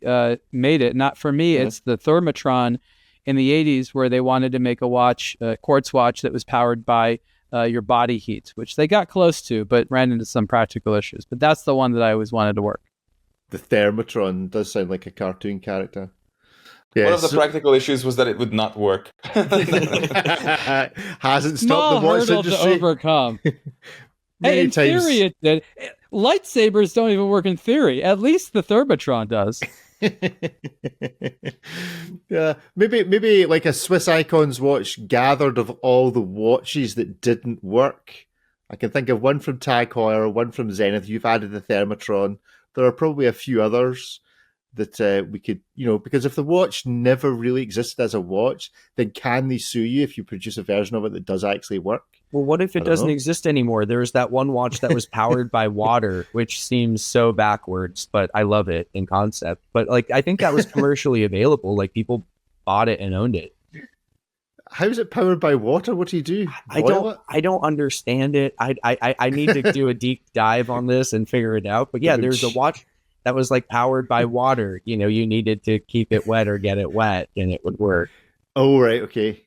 made it. Not for me. It's the Thermotron in the 80s where they wanted to make a watch, a quartz watch that was powered by your body heat, which they got close to, but ran into some practical issues. But that's the one that I always wanted to work. The Thermotron does sound like a cartoon character. Yes. One of the practical issues was that it would not work. Hasn't stopped Small the watch hurdle industry. to overcome. Many In times. theory, it did. Lightsabers don't even work in theory. At least the Thermotron does. Yeah, maybe like a Swiss Icons watch gathered of all the watches that didn't work. I can think of one from Tag Heuer, one from Zenith. You've added the Thermotron. There are probably a few others that we could, because if the watch never really existed as a watch, then can they sue you if you produce a version of it that does actually work? Well, what if it doesn't exist anymore? There's that one watch that was powered by water, which seems so backwards, but I love it in concept. But I think that was commercially available. Like people bought it and owned it. How is it powered by water? What do you do? I don't understand it. I need to do a deep dive on this and figure it out. But yeah, there's a watch that was powered by water. You needed to keep it wet or get it wet and it would work. Oh, right. Okay.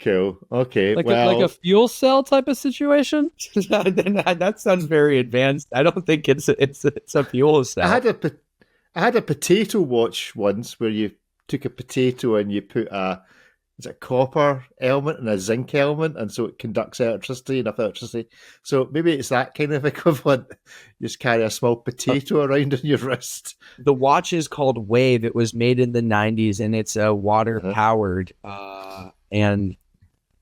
Cool. Okay. Like a fuel cell type of situation? That sounds very advanced. I don't think it's a fuel cell. I had a potato watch once where you took a potato and you put a copper element and a zinc element, and so it conducts enough electricity. So maybe it's that kind of equivalent. You just carry a small potato around on your wrist. The watch is called Wave. It was made in the 90s, and it's water powered. And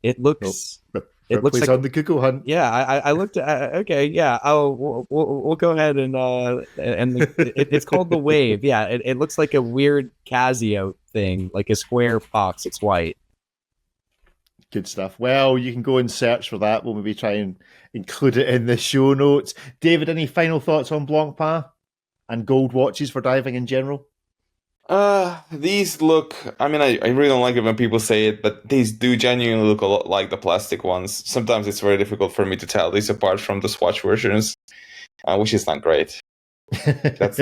it looks. It looks like on the Google hunt. Yeah, I looked at. Okay, yeah. We'll go ahead and it's called the Wave. Yeah, it looks like a weird Casio thing, like a square box. It's white. Good stuff. Well, you can go and search for that. We'll maybe try and include it in the show notes. David, any final thoughts on Blancpain and gold watches for diving in general? These look, I really don't like it when people say it, but these do genuinely look a lot like the plastic ones. Sometimes it's very difficult for me to tell these apart from the Swatch versions, which is not great. That's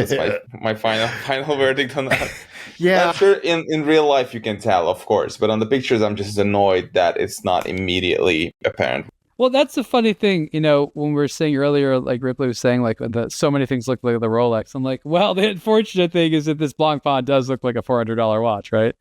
my final verdict on that. Yeah, I'm sure in real life you can tell, of course, but on the pictures I'm just annoyed that it's not immediately apparent. Well, that's the funny thing, when we were saying earlier, like Ripley was saying, so many things look like the Rolex. I'm like, well, the unfortunate thing is that this Blancpain does look like a $400 watch, right?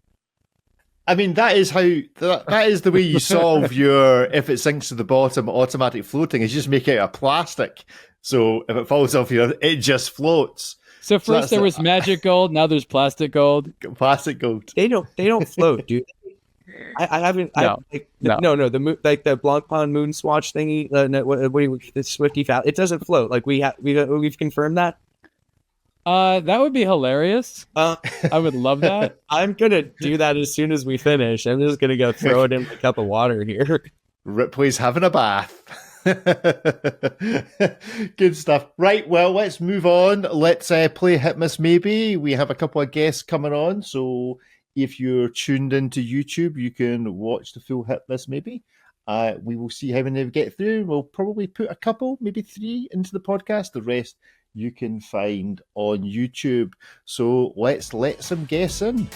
I mean, that is the way you solve your, if it sinks to the bottom, automatic floating, is just make it out of plastic. So if it falls off it just floats. So first there was magic gold, now there's plastic gold. Plastic gold. They don't float, dude. I haven't. No. The moon, like the Blancpain moon swatch thingy. The Swifty Fat. It doesn't float. Like we've confirmed that. That would be hilarious. I would love that. I'm gonna do that as soon as we finish. I'm just gonna go throw it in a cup of water here. Ripley's having a bath. Good stuff. Right, well, let's move on. Let's play Hit Miss Maybe. We have a couple of guests coming on, so if you're tuned into YouTube, you can watch the full Hit Miss Maybe. We will see how many we get through. We'll probably put a couple, maybe 3, into the podcast. The rest you can find on YouTube. So let's let some guests in.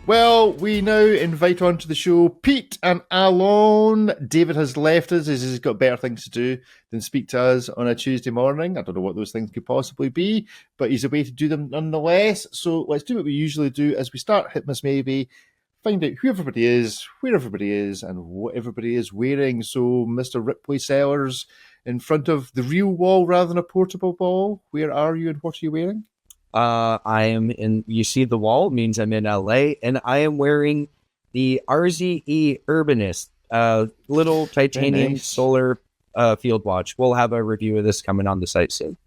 Well, we now invite onto the show Pete and Alon. David has left us as he's got better things to do than speak to us on a Tuesday morning. I don't know what those things could possibly be, but he's a way to do them nonetheless. So let's do what we usually do as we start Hit Miss Maybe, find out who everybody is, where everybody is, and what everybody is wearing. So, Mr. Ripley Sellers, in front of the real wall rather than a portable wall, where are you and what are you wearing? I am in, you see the wall, means I'm in LA, and I am wearing the RZE Urbanist, little titanium solar field watch. We'll have a review of this coming on the site soon.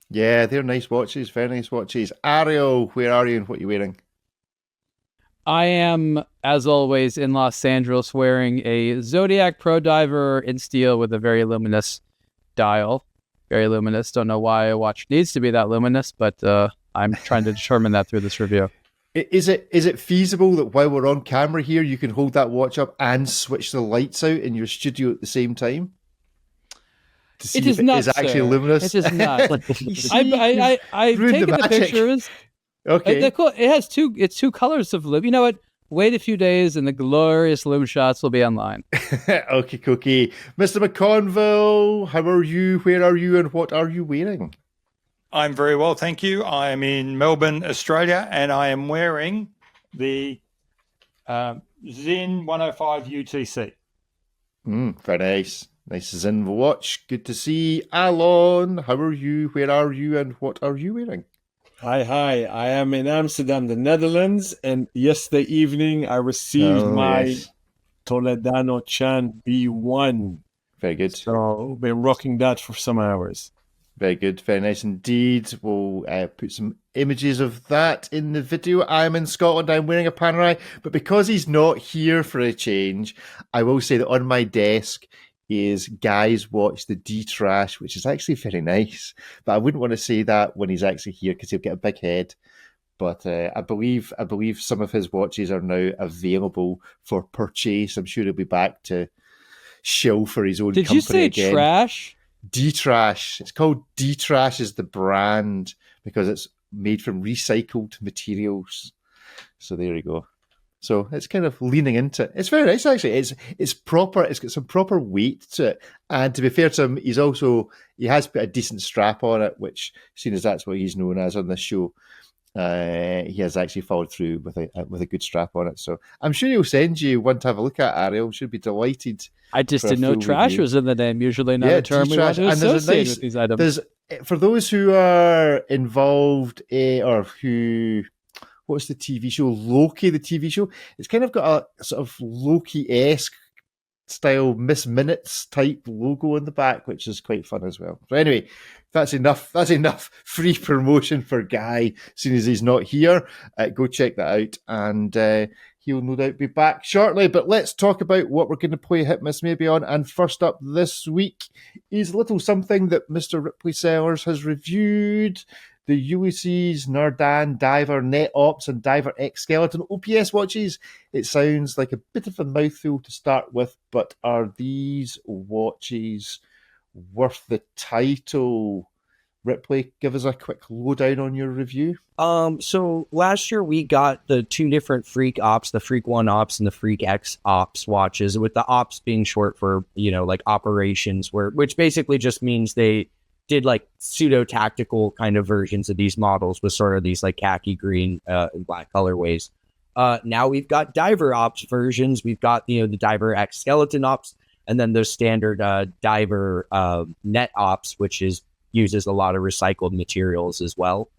Yeah, they're nice watches, very nice watches. Ariel, where are you and what are you wearing? I am, as always, in Los Angeles wearing a Zodiac Pro Diver in steel with a very luminous dial. Very luminous. Don't know why a watch needs to be that luminous, but I'm trying to determine that through this review. Is it feasible that while we're on camera here, you can hold that watch up and switch the lights out in your studio at the same time? To see It is if not, it is actually sir. luminous? It is not. I've ruined taken the the magic. pictures. Okay. It has two colors of lume. You know what? Wait a few days and the glorious lume shots will be online. Okay, cookie. Mr. McConville, how are you? Where are you? And what are you wearing? I'm very well, thank you. I am in Melbourne, Australia, and I am wearing the Zin 105 UTC. Very nice. Nice Zin watch. Good to see. Alon, how are you? Where are you? And what are you wearing? Hi. I am in Amsterdam, the Netherlands, and yesterday evening I received my Toledano Chan B1. Very good. So been rocking that for some hours. Very good. Very nice indeed. We'll put some images of that in the video. I'm in Scotland. I'm wearing a Panerai, but because he's not here for a change, I will say that on my desk is Guy's watch, the D-Trash, which is actually very nice. But I wouldn't want to say that when he's actually here because he'll get a big head. But I believe some of his watches are now available for purchase. I'm sure he'll be back to shill for his own company again. Did you say trash? D-Trash. It's called D-Trash is the brand because it's made from recycled materials. So there you go. So it's kind of leaning into it. It's very nice, actually. It's proper. It's got some proper weight to it. And to be fair to him, he has put a decent strap on it, which, seeing as that's what he's known as on this show, he has actually followed through with a good strap on it. So I'm sure he'll send you one to have a look at, Ariel. Should be delighted. I just didn't know trash review. was in the name. Usually not a term we want to associate with these items. For those who are involved or who... What's the TV show? Loki, the TV show. It's kind of got a sort of Loki-esque style Miss Minutes type logo on the back, which is quite fun as well. So anyway, that's enough. That's enough free promotion for Guy, seeing as he's not here. Go check that out, and he'll no doubt be back shortly. But let's talk about what we're going to play Hit Miss Maybe on. And first up this week is a little something that Mr. Ripley Sellers has reviewed. The Ulysses Nardan Diver Net Ops and Diver X Skeleton OPS watches. It sounds like a bit of a mouthful to start with, but are these watches worth the title? Ripley, give us a quick lowdown on your review. So last year we got the two different Freak Ops, the Freak 1 Ops and the Freak X Ops watches, with the Ops being short for, like operations, which basically just means they did like pseudo tactical kind of versions of these models with sort of these like khaki green and black colorways. Now we've got diver ops versions. We've got, the diver X skeleton ops, and then the standard diver net ops, which uses a lot of recycled materials as well.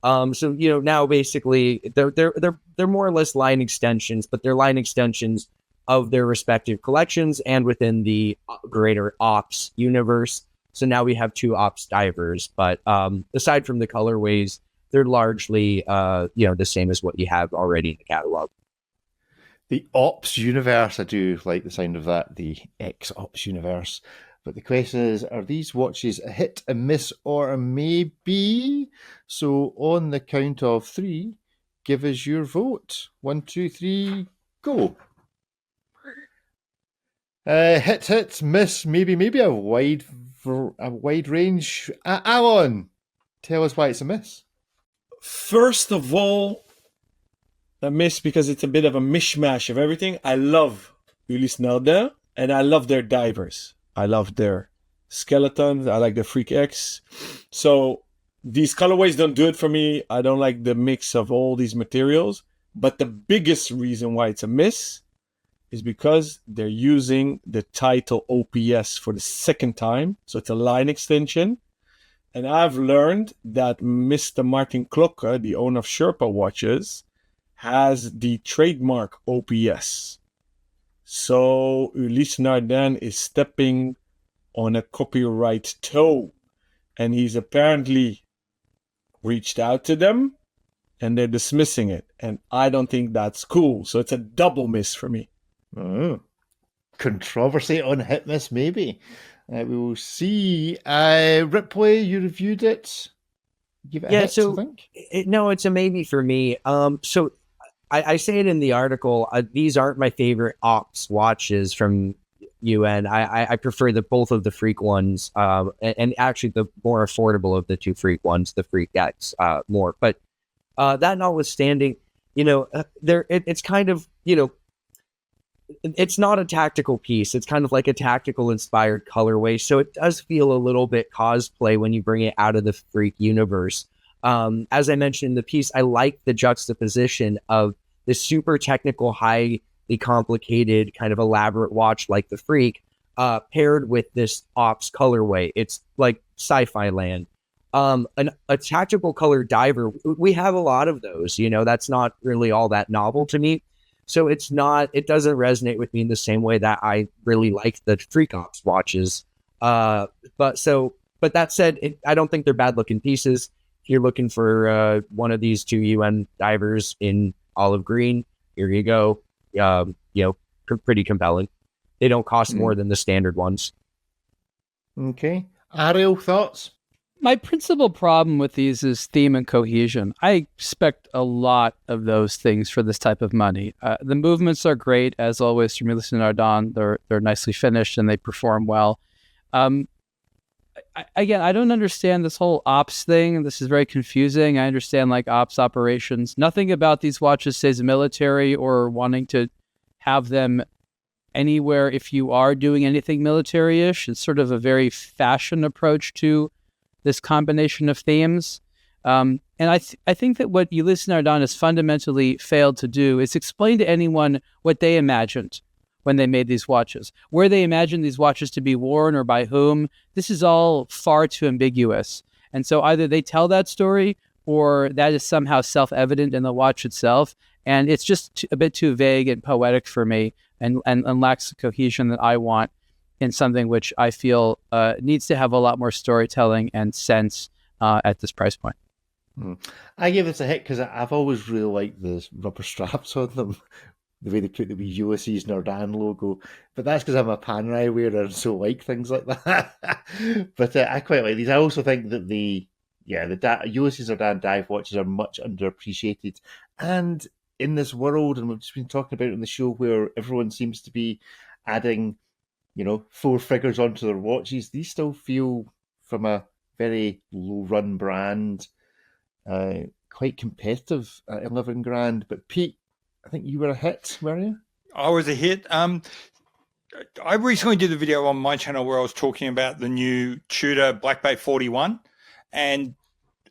So now basically they're more or less line extensions, but they're line extensions of their respective collections and within the greater ops universe. So now we have two ops divers, but aside from the colorways, they're largely, the same as what you have already in the catalog. The ops universe, I do like the sound of that, the X ops universe. But the question is, are these watches a hit, a miss, or a maybe? So on the count of three, give us your vote. 1, 2, 3, go. Hit, miss, maybe a wide range. Alon, Tell us why it's a miss. First of all, a miss because it's a bit of a mishmash of everything. I love Ulysse Nardin, and I love their divers. I love their skeletons. I like the Freak X. So these colorways don't do it for me. I don't like the mix of all these materials. But the biggest reason why it's a miss is because they're using the title OPS for the second time. So it's a line extension. And I've learned that Mr. Martin Klokke, the owner of Sherpa Watches, has the trademark OPS. So Ulysse Nardin is stepping on a copyright toe. And he's apparently reached out to them and they're dismissing it. And I don't think that's cool. So it's a double miss for me. Oh. Controversy on hit miss, maybe. We will see. Ripley, you reviewed it. Give it a hit, I think. No, it's a maybe for me. So I say it in the article. These aren't my favorite Ops watches from UN. I prefer both of the Freak ones, and actually the more affordable of the two Freak ones, the Freak X, more. But that notwithstanding, it's kind of, it's not a tactical piece. It's kind of like a tactical inspired colorway. So it does feel a little bit cosplay when you bring it out of the Freak universe. As I mentioned in the piece, I like the juxtaposition of the super technical, highly complicated, kind of elaborate watch like the Freak, paired with this Ops colorway. It's like sci-fi land. A tactical color diver, we have a lot of those, that's not really all that novel to me. So it doesn't resonate with me in the same way that I really like the Freak Ops watches. But that said, I don't think they're bad looking pieces. If you're looking for one of these two UN divers in olive green, here you go. Pretty compelling. They don't cost more than the standard ones. Okay. Ariel, thoughts? My principal problem with these is theme and cohesion. I expect a lot of those things for this type of money. The movements are great, as always, from Ulysse Nardin. They're nicely finished and they perform well. Again, I don't understand this whole ops thing. This is very confusing. I understand like ops operations. Nothing about these watches says military or wanting to have them anywhere if you are doing anything military-ish. It's sort of a very fashion approach to this combination of themes. And I think that what Ulysse Nardin has fundamentally failed to do is explain to anyone what they imagined when they made these watches, where they imagined these watches to be worn or by whom. This is all far too ambiguous. And so either they tell that story or that is somehow self-evident in the watch itself. And it's just a bit too vague and poetic for me and lacks the cohesion that I want in something which I feel needs to have a lot more storytelling and sense at this price point. I give this a hit because I've always really liked the rubber straps on them, the way they put the wee Ulysses Nardin logo. But that's because I'm a Panerai wearer and so like things like that. But I quite like these. I also think that the Ulysses Nardin dive watches are much underappreciated. And in this world, and we've just been talking about it on the show, where everyone seems to be adding 4 figures onto their watches, these still feel, from a very low-run brand, quite competitive at 11 grand. But Pete, I think you were a hit, were you? I was a hit. I recently did a video on my channel where I was talking about the new Tudor Black Bay 41. And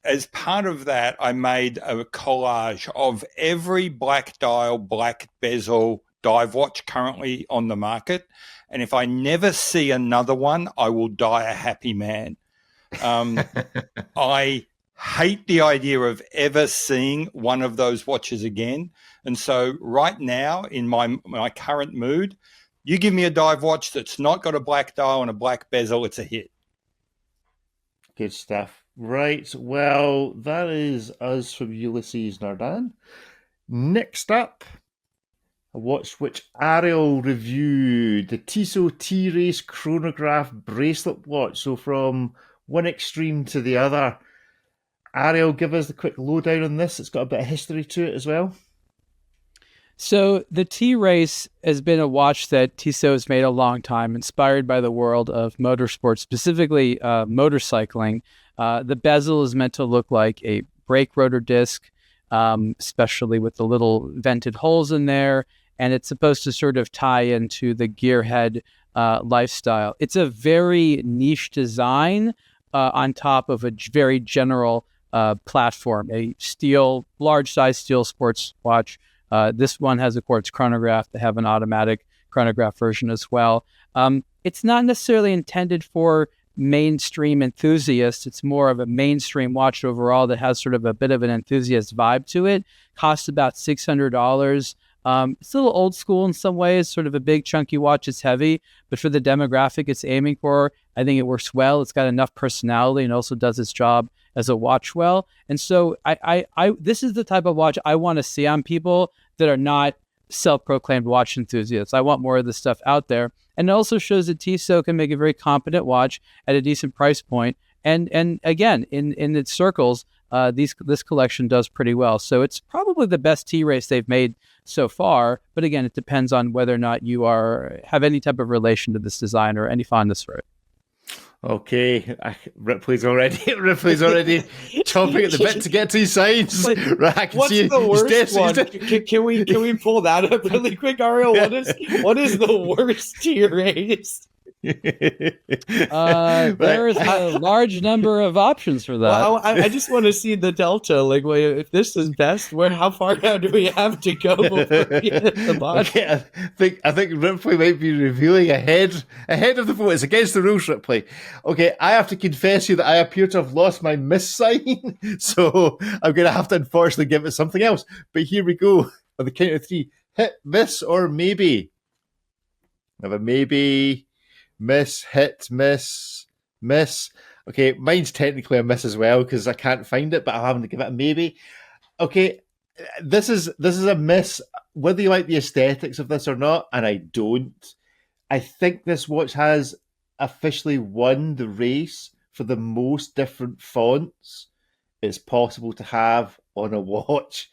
as part of that, I made a collage of every black dial, black bezel dive watch currently on the market. And if I never see another one, I will die a happy man. I hate the idea of ever seeing one of those watches again. And so right now, in my current mood, you give me a dive watch that's not got a black dial and a black bezel, it's a hit. Good stuff. Right. Well, that is us from Ulysses Nardin. Next up, a watch which Ariel reviewed, the Tissot T-Race chronograph bracelet watch. So from one extreme to the other. Ariel, give us the quick lowdown on this. It's got a bit of history to it as well. So the T-Race has been a watch that Tissot has made a long time, inspired by the world of motorsports, specifically motorcycling. The bezel is meant to look like a brake rotor disc, especially with the little vented holes in there, and it's supposed to sort of tie into the gearhead lifestyle. It's a very niche design on top of a very general platform, a large size steel sports watch. This one has a quartz chronograph. They have an automatic chronograph version as well. It's not necessarily intended for mainstream enthusiasts. It's more of a mainstream watch overall that has sort of a bit of an enthusiast vibe to it. Costs about $600. It's a little old school in some ways, sort of a big chunky watch. It's heavy, but for the demographic it's aiming for, I think it works well. It's got enough personality and also does its job as a watch well. And so I this is the type of watch I want to see on people that are not self-proclaimed watch enthusiasts. I want more of this stuff out there. And it also shows that Tissot can make a very competent watch at a decent price point. And again, in its circles, this collection does pretty well. So it's probably the best T-Race they've made so far. But again, it depends on whether or not you have any type of relation to this design or any fondness for it. Okay, Ripley's already chomping at the bit to get to his signs. Right, I can What's see the worst one? Can we pull that up really quick, Ariel? What is the worst T-Race? There's a large number of options for that. Well, I just want to see the delta. Like, wait, if this is best, how far down do we have to go before we hit the bottom? Okay, I think Ripley might be revealing ahead of the vote. It's against the rules, Ripley. Okay, I have to confess you that I appear to have lost my miss sign, so I'm going to have to unfortunately give it something else. But here we go. On the count of three, hit, miss, or maybe. I have a maybe. Miss, hit, miss. Okay, mine's technically a miss as well because I can't find it, but I'm having to give it a maybe. Okay, this is a miss, whether you like the aesthetics of this or not, and I don't. I think this watch has officially won the race for the most different fonts it's possible to have on a watch.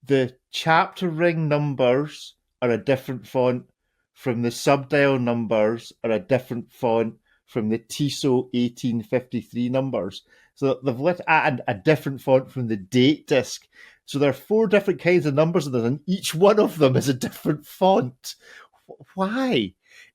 The chapter ring numbers are a different font from the subdial numbers, are a different font from the Tissot 1853 numbers. So they've added a different font from the date disc. So there are 4 different kinds of numbers and each one of them is a different font. Why?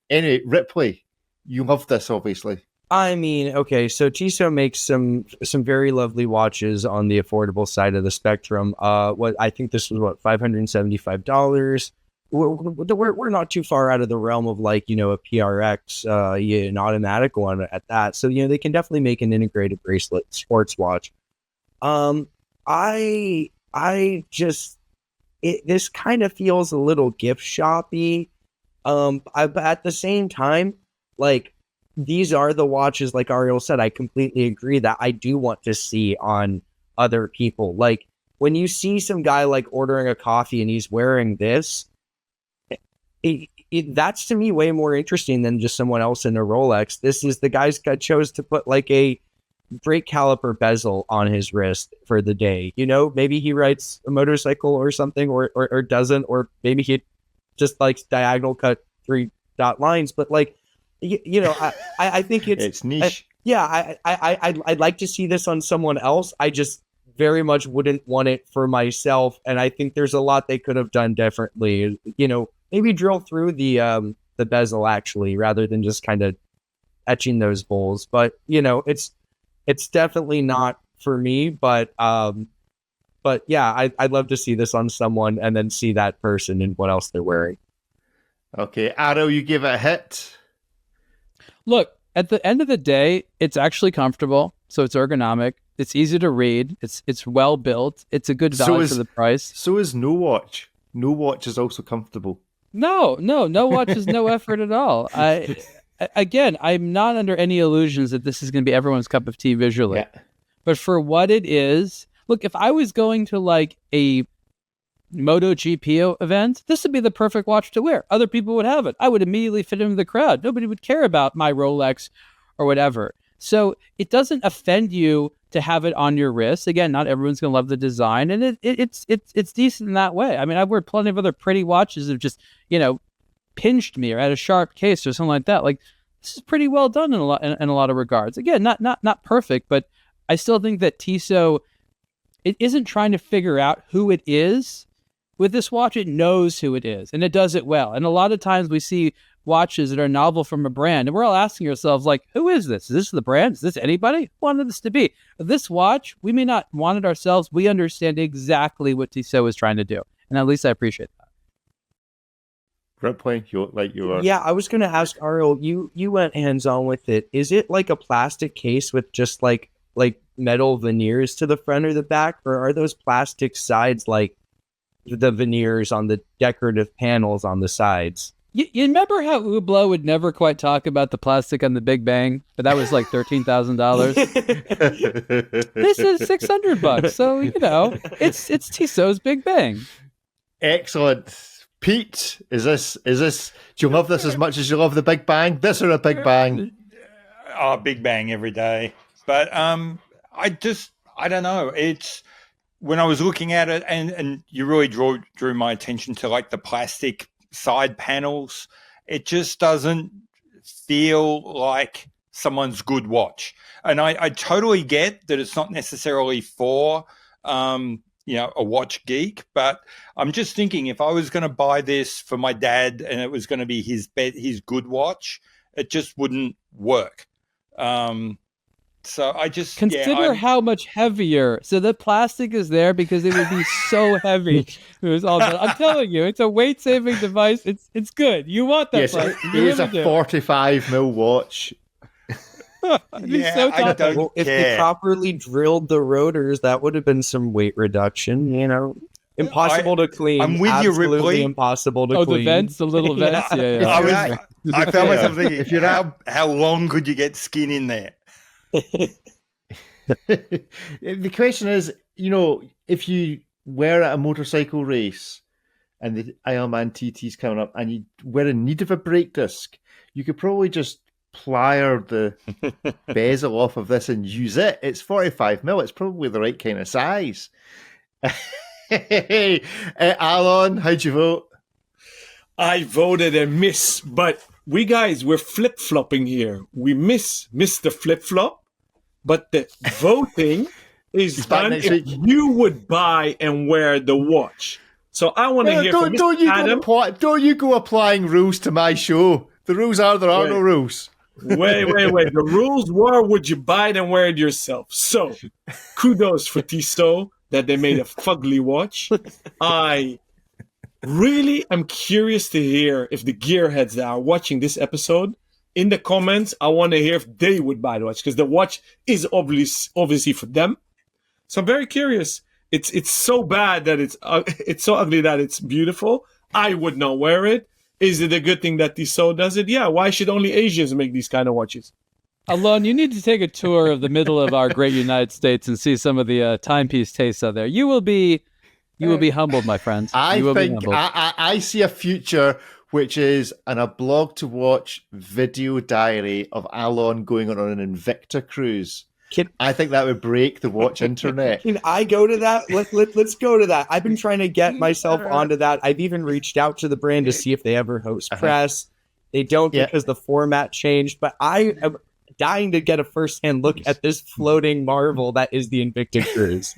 Anyway, Ripley, you love this, obviously. I mean, okay, so Tissot makes some very lovely watches on the affordable side of the spectrum. I think this was $575. We're not too far out of the realm of like, a PRX, an automatic one at that. So, they can definitely make an integrated bracelet sports watch. This kind of feels a little gift shoppy. But at the same time, like, these are the watches, like Ariel said, I completely agree that I do want to see on other people. Like, when you see some guy like ordering a coffee and he's wearing this, that's to me way more interesting than just someone else in a Rolex. This is the guy's that chose to put like a brake caliper bezel on his wrist for the day. Maybe he rides a motorcycle or something, or doesn't, or maybe he just likes diagonal cut 3 dot lines. But like, I think it's niche. I'd like to see this on someone else. I just very much wouldn't want it for myself, and I think there's a lot they could have done differently. Maybe drill through the bezel actually, rather than just kind of etching those bowls. But it's definitely not for me. But yeah, I'd love to see this on someone and then see that person and what else they're wearing. Okay, Ariel, you give it a hit. Look, at the end of the day, it's actually comfortable, so it's ergonomic. It's easy to read. It's well built. It's a good value for the price. So is no watch. No watch is also comfortable. No watch is no effort at all. I'm not under any illusions that this is going to be everyone's cup of tea visually. Yeah. But for what it is, look, if I was going to like a MotoGP event, this would be the perfect watch to wear. Other people would have it. I would immediately fit into the crowd. Nobody would care about my Rolex or whatever. So it doesn't offend you to have it on your wrist. Again, not everyone's going to love the design, and it's decent in that way. I mean, I've worn plenty of other pretty watches that have just, pinched me or had a sharp case or something like that. Like, this is pretty well done in a lot of regards. Again, not perfect, but I still think that Tissot, it isn't trying to figure out who it is with this watch. It knows who it is, and it does it well. And a lot of times we see watches that are novel from a brand, and we're all asking ourselves, like, who is this? Is this the brand? Is this anybody? Who wanted this to be? This watch, we may not want it ourselves. We understand exactly what Tissot is trying to do, and at least I appreciate that. Ripley, you are. Yeah, I was going to ask Ariel, you went hands-on with it. Is it like a plastic case with just like metal veneers to the front or the back, or are those plastic sides like the veneers on the decorative panels on the sides? You remember how Hublot would never quite talk about the plastic on the Big Bang, but that was like $13,000. This is $600, so it's Tissot's Big Bang. Excellent. Pete, is this? Do you love this as much as you love the Big Bang? This or a Big Bang? Oh, Big Bang every day. But I don't know. It's when I was looking at it, and you really drew my attention to like the plastic side panels. It just doesn't feel like someone's good watch. And I totally get that it's not necessarily for a watch geek, but I'm just thinking if I was going to buy this for my dad and it was going to be his good watch, it just wouldn't work. So I just consider how much heavier. So the plastic is there because it would be so heavy. It was all done. I'm telling you, it's a weight saving device. It's good. You want that? Yes, it is a 45 mil watch. I don't well, if they properly drilled the rotors, that would have been some weight reduction. Impossible to clean. I'm with you, Ripley. Impossible to clean. The vents, the little vents. Yeah. I found myself thinking, how long could you get skin in there? The question is, if you were at a motorcycle race and the Ironman TT's coming up and you were in need of a brake disc, you could probably just plier the bezel off of this and use it. It's 45 mil. It's probably the right kind of size. Alan, how'd you vote? I voted a miss, but we're flip-flopping here. We miss the flip-flop, but the voting is done if you would buy and wear the watch. So I want to hear from Adam. Don't you go applying rules to my show. The rules are there are no rules. Wait. The rules were, would you buy it and wear it yourself? So, kudos for Tissot that they made a fugly watch. I really am curious to hear if the gearheads that are watching this episode, in the comments, I want to hear if they would buy the watch, because the watch is obviously for them. So I'm very curious. It's so bad that it's so ugly that it's beautiful. I would not wear it. Is it a good thing that Tissot does it? Yeah, why should only Asians make these kind of watches? Alon, you need to take a tour of the middle of our great United States and see some of the timepiece tastes out there. You will be humbled, my friend. I see a future which is a blog to watch video diary of Alon going on an Invicta cruise. I think that would break the watch internet. Can I go to that? Let's go to that. I've been trying to get myself onto that. I've even reached out to the brand to see if they ever host press. They don't because the format changed, but I am dying to get a first-hand look at this floating marvel that is the Invicta cruise.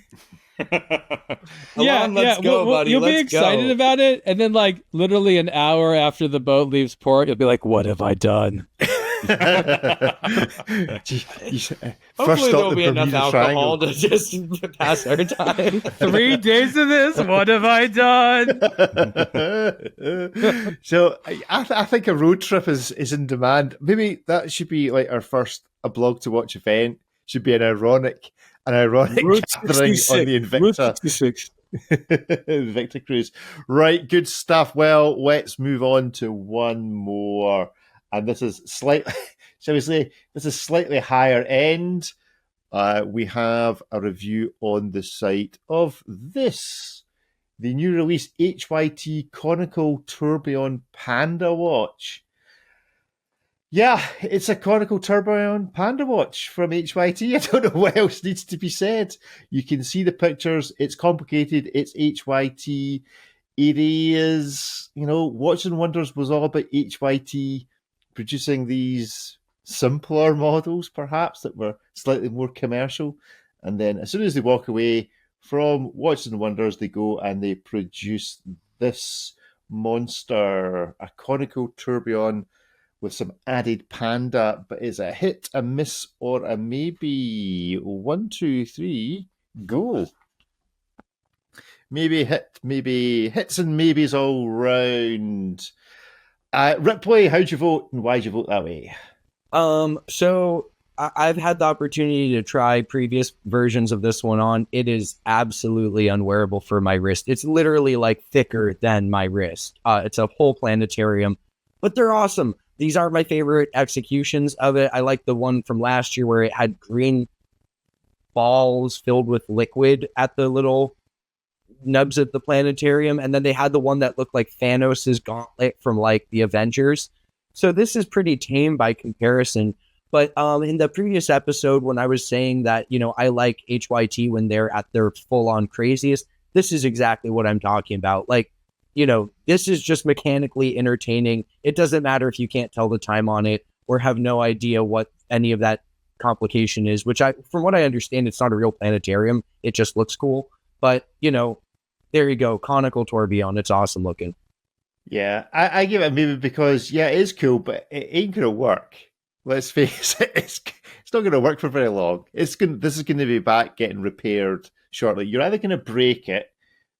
Let's go, buddy. You'll be excited about it, and then literally an hour after the boat leaves port, you'll be like, "What have I done?" Hopefully there'll be enough alcohol to just pass our time. 3 days of this, what have I done? So I think a road trip is in demand. Maybe that should be our first a blog to watch event. Should be an ironic Route gathering 66. on the Invicta. Invicta cruise. Right, good stuff. Well, let's move on to one more. And this is slightly higher end. We have a review on the site of this, the new release HYT Conical Tourbillon Panda watch. Yeah, it's a conical tourbillon panda watch from HYT. I don't know what else needs to be said. You can see the pictures. It's complicated. It's HYT. It is, Watches and Wonders was all about HYT producing these simpler models, perhaps, that were slightly more commercial. And then as soon as they walk away from Watches and Wonders, they go and they produce this monster, a conical tourbillon with some added panda. But is it a hit, a miss, or a maybe? 1, 2, 3, go. Maybe hit, maybe hits and maybes all round. Ripley, how'd you vote and why'd you vote that way? So I've had the opportunity to try previous versions of this one on. It is absolutely unwearable for my wrist. It's literally like thicker than my wrist. It's a whole planetarium, but they're awesome. These aren't my favorite executions of it. I like the one from last year where it had green balls filled with liquid at the little nubs of the planetarium, and then they had the one that looked like Thanos's gauntlet from like the Avengers. So this is pretty tame by comparison. But in the previous episode, when I was saying that, I like HYT when they're at their full-on craziest, this is exactly what I'm talking about. Like, this is just mechanically entertaining. It doesn't matter if you can't tell the time on it or have no idea what any of that complication is, which from what I understand, it's not a real planetarium. It just looks cool. But, there you go. Conical tourbillon. It's awesome looking. Yeah, I give it maybe because, it is cool, but it ain't going to work. Let's face it, it's not going to work for very long. This is going to be back getting repaired shortly. You're either going to break it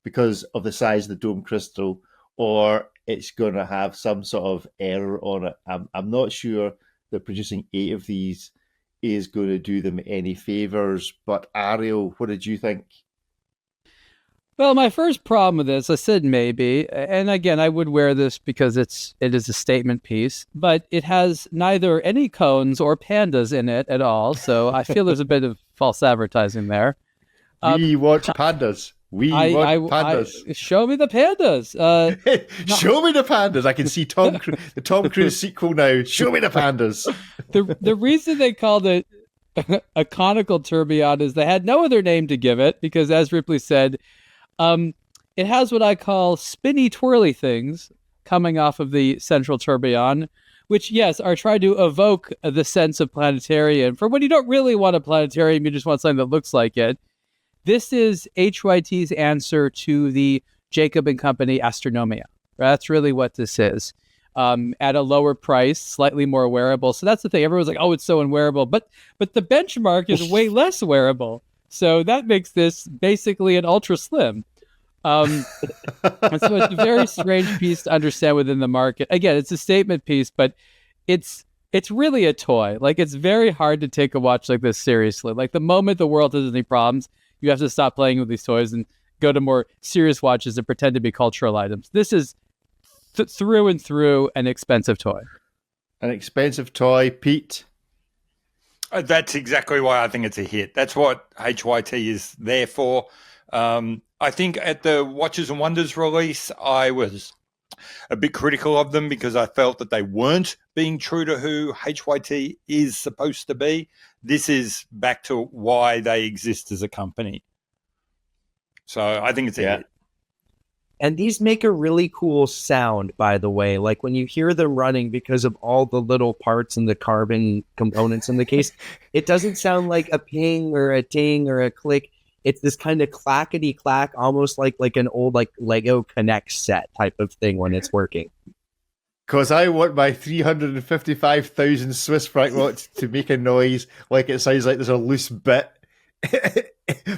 because of the size of the dome crystal, or it's going to have some sort of error on it. I'm not sure that producing 8 of these is going to do them any favors. But Ariel, what did you think? Well, my first problem with this, I said maybe, and again, I would wear this because it is a statement piece, but it has neither any cones or pandas in it at all, so I feel there's a bit of false advertising there. We want pandas. We want pandas. Show me the pandas. Show me the pandas. I can see the Tom Cruise sequel now. Show me the pandas. The reason they called it a conical tourbillon is they had no other name to give it, because as Ripley said, it has what I call spinny twirly things coming off of the central tourbillon, which, yes, are trying to evoke the sense of planetarium. For when you don't really want a planetarium, you just want something that looks like it. This is HYT's answer to the Jacob & Company Astronomia. That's really what this is. At a lower price, slightly more wearable. So that's the thing. Everyone's like, oh, it's so unwearable. But the benchmark is way less wearable. So that makes this basically an ultra slim. And so it's a very strange piece to understand within the market. Again, it's a statement piece, but it's really a toy. Like, it's very hard to take a watch like this seriously. Like, the moment the world has any problems, you have to stop playing with these toys and go to more serious watches and pretend to be cultural items. This is through and through an expensive toy. An expensive toy, Pete. That's exactly why I think it's a hit. That's what HYT is there for. I think at the Watches and Wonders release, I was a bit critical of them because I felt that they weren't being true to who HYT is supposed to be. This is back to why they exist as a company. So I think it's a hit. And these make a really cool sound, by the way. Like when you hear them running, because of all the little parts and the carbon components in the case, it doesn't sound like a ping or a ting or a click. It's this kind of clackety clack, almost like an old like Lego Connect set type of thing when it's working. Because I want my 355,000 Swiss franc watch to make a noise like it sounds like there's a loose bit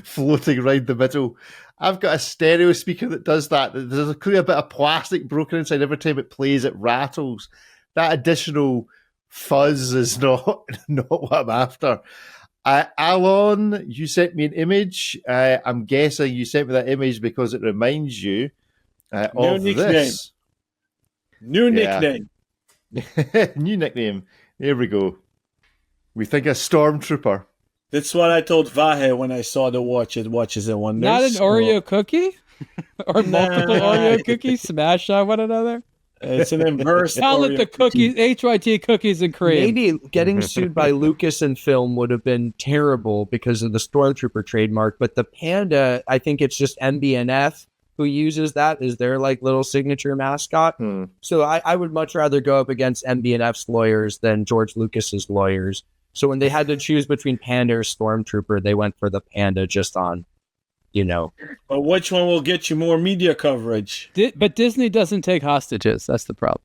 floating around the middle. I've got a stereo speaker that does that. There's clearly a bit of plastic broken inside every time it plays. It rattles. That additional fuzz is not what I'm after. Alon, you sent me an image. I'm guessing you sent me that image because it reminds you of this. New nickname. New nickname. There we go. We think a stormtrooper. That's what I told Vahe when I saw the watch at Watches and Wonders. Not an Oreo cookie? Or multiple Oreo cookies smashed on one another? It's an inverse. Call it the cookies, HYT cookies and cream. Maybe getting sued by Lucas and Film would have been terrible because of the Stormtrooper trademark, but the panda, I think it's just MBNF who uses that as their like little signature mascot. So I would much rather go up against MBNF's lawyers than George Lucas's lawyers. So when they had to choose between panda or Stormtrooper, they went for the panda just on, But which one will get you more media coverage? But Disney doesn't take hostages. That's the problem.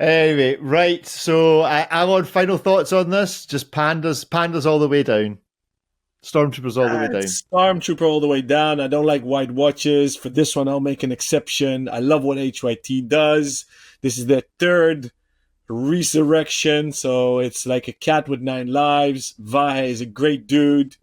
Anyway, right. So Alan, final thoughts on this? Just pandas all the way down. Stormtroopers all the way down. Stormtrooper all the way down. I don't like white watches. For this one, I'll make an exception. I love what HYT does. This is their third resurrection, so it's like a cat with 9 lives. Vahe is a great dude.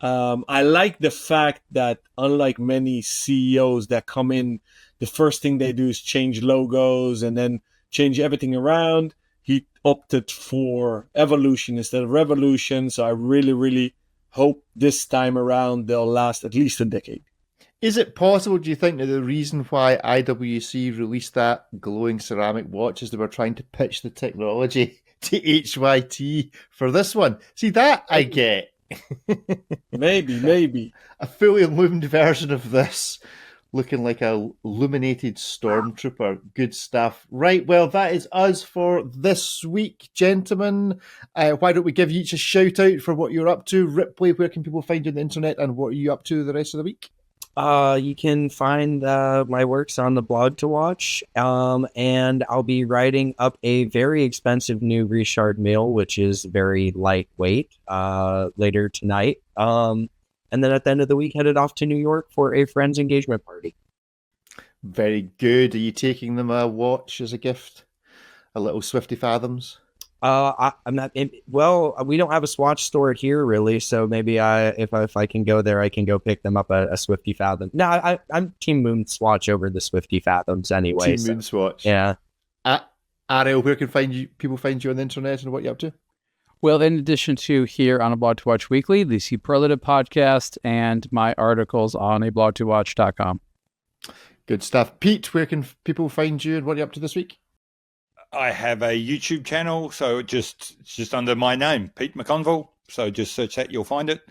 I like the fact that unlike many CEOs that come in, the first thing they do is change logos and then change everything around. He opted for evolution instead of revolution, so I really, really hope this time around they'll last at least a decade. Is it possible, do you think, that the reason why IWC released that glowing ceramic watch is they were trying to pitch the technology to HYT for this one? See, that I get. Maybe. A fully illumined version of this, looking like a illuminated stormtrooper. Good stuff. Right, well, that is us for this week, gentlemen. Why don't we give you each a shout out for what you're up to? Ripley, where can people find you on the internet, and what are you up to the rest of the week? You can find my works on the blog to watch, and I'll be writing up a very expensive new Richard Mille, which is very lightweight, later tonight. And then at the end of the week, headed off to New York for a friend's engagement party. Very good. Are you taking them a watch as a gift? A little Swifty Fathoms? I'm not. Well, we don't have a Swatch store here, really. So maybe if I can go there, I can go pick them up a Swifty Fathom. No, I'm Team Moon Swatch over the Swifty Fathoms anyway. Team Moon Swatch. Yeah. Ariel, where can people find you on the internet and what you're up to? Well, in addition to here on A Blog to Watch Weekly, the Superlative podcast, and my articles on aBlogtoWatch.com. Good stuff. Pete, where can people find you and what you're up to this week? I have a YouTube channel, so it's just under my name, Pete McConville. So just search that, you'll find it.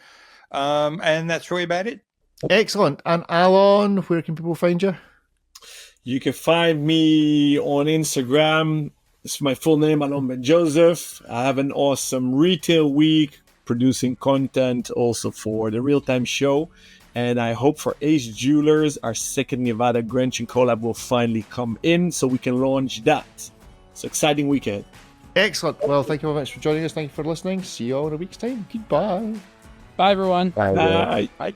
And that's really about it. Excellent. And Alan, where can people find you? You can find me on Instagram. It's my full name, Alon Ben Joseph. I have an awesome retail week producing content also for the real-time show. And I hope for Ace Jewelers, our second Nevada Grenchen collab will finally come in so we can launch that. It's an exciting weekend. Excellent. Well, thank you very much for joining us. Thank you for listening. See you all in a week's time. Goodbye. Bye, everyone. Bye. Bye.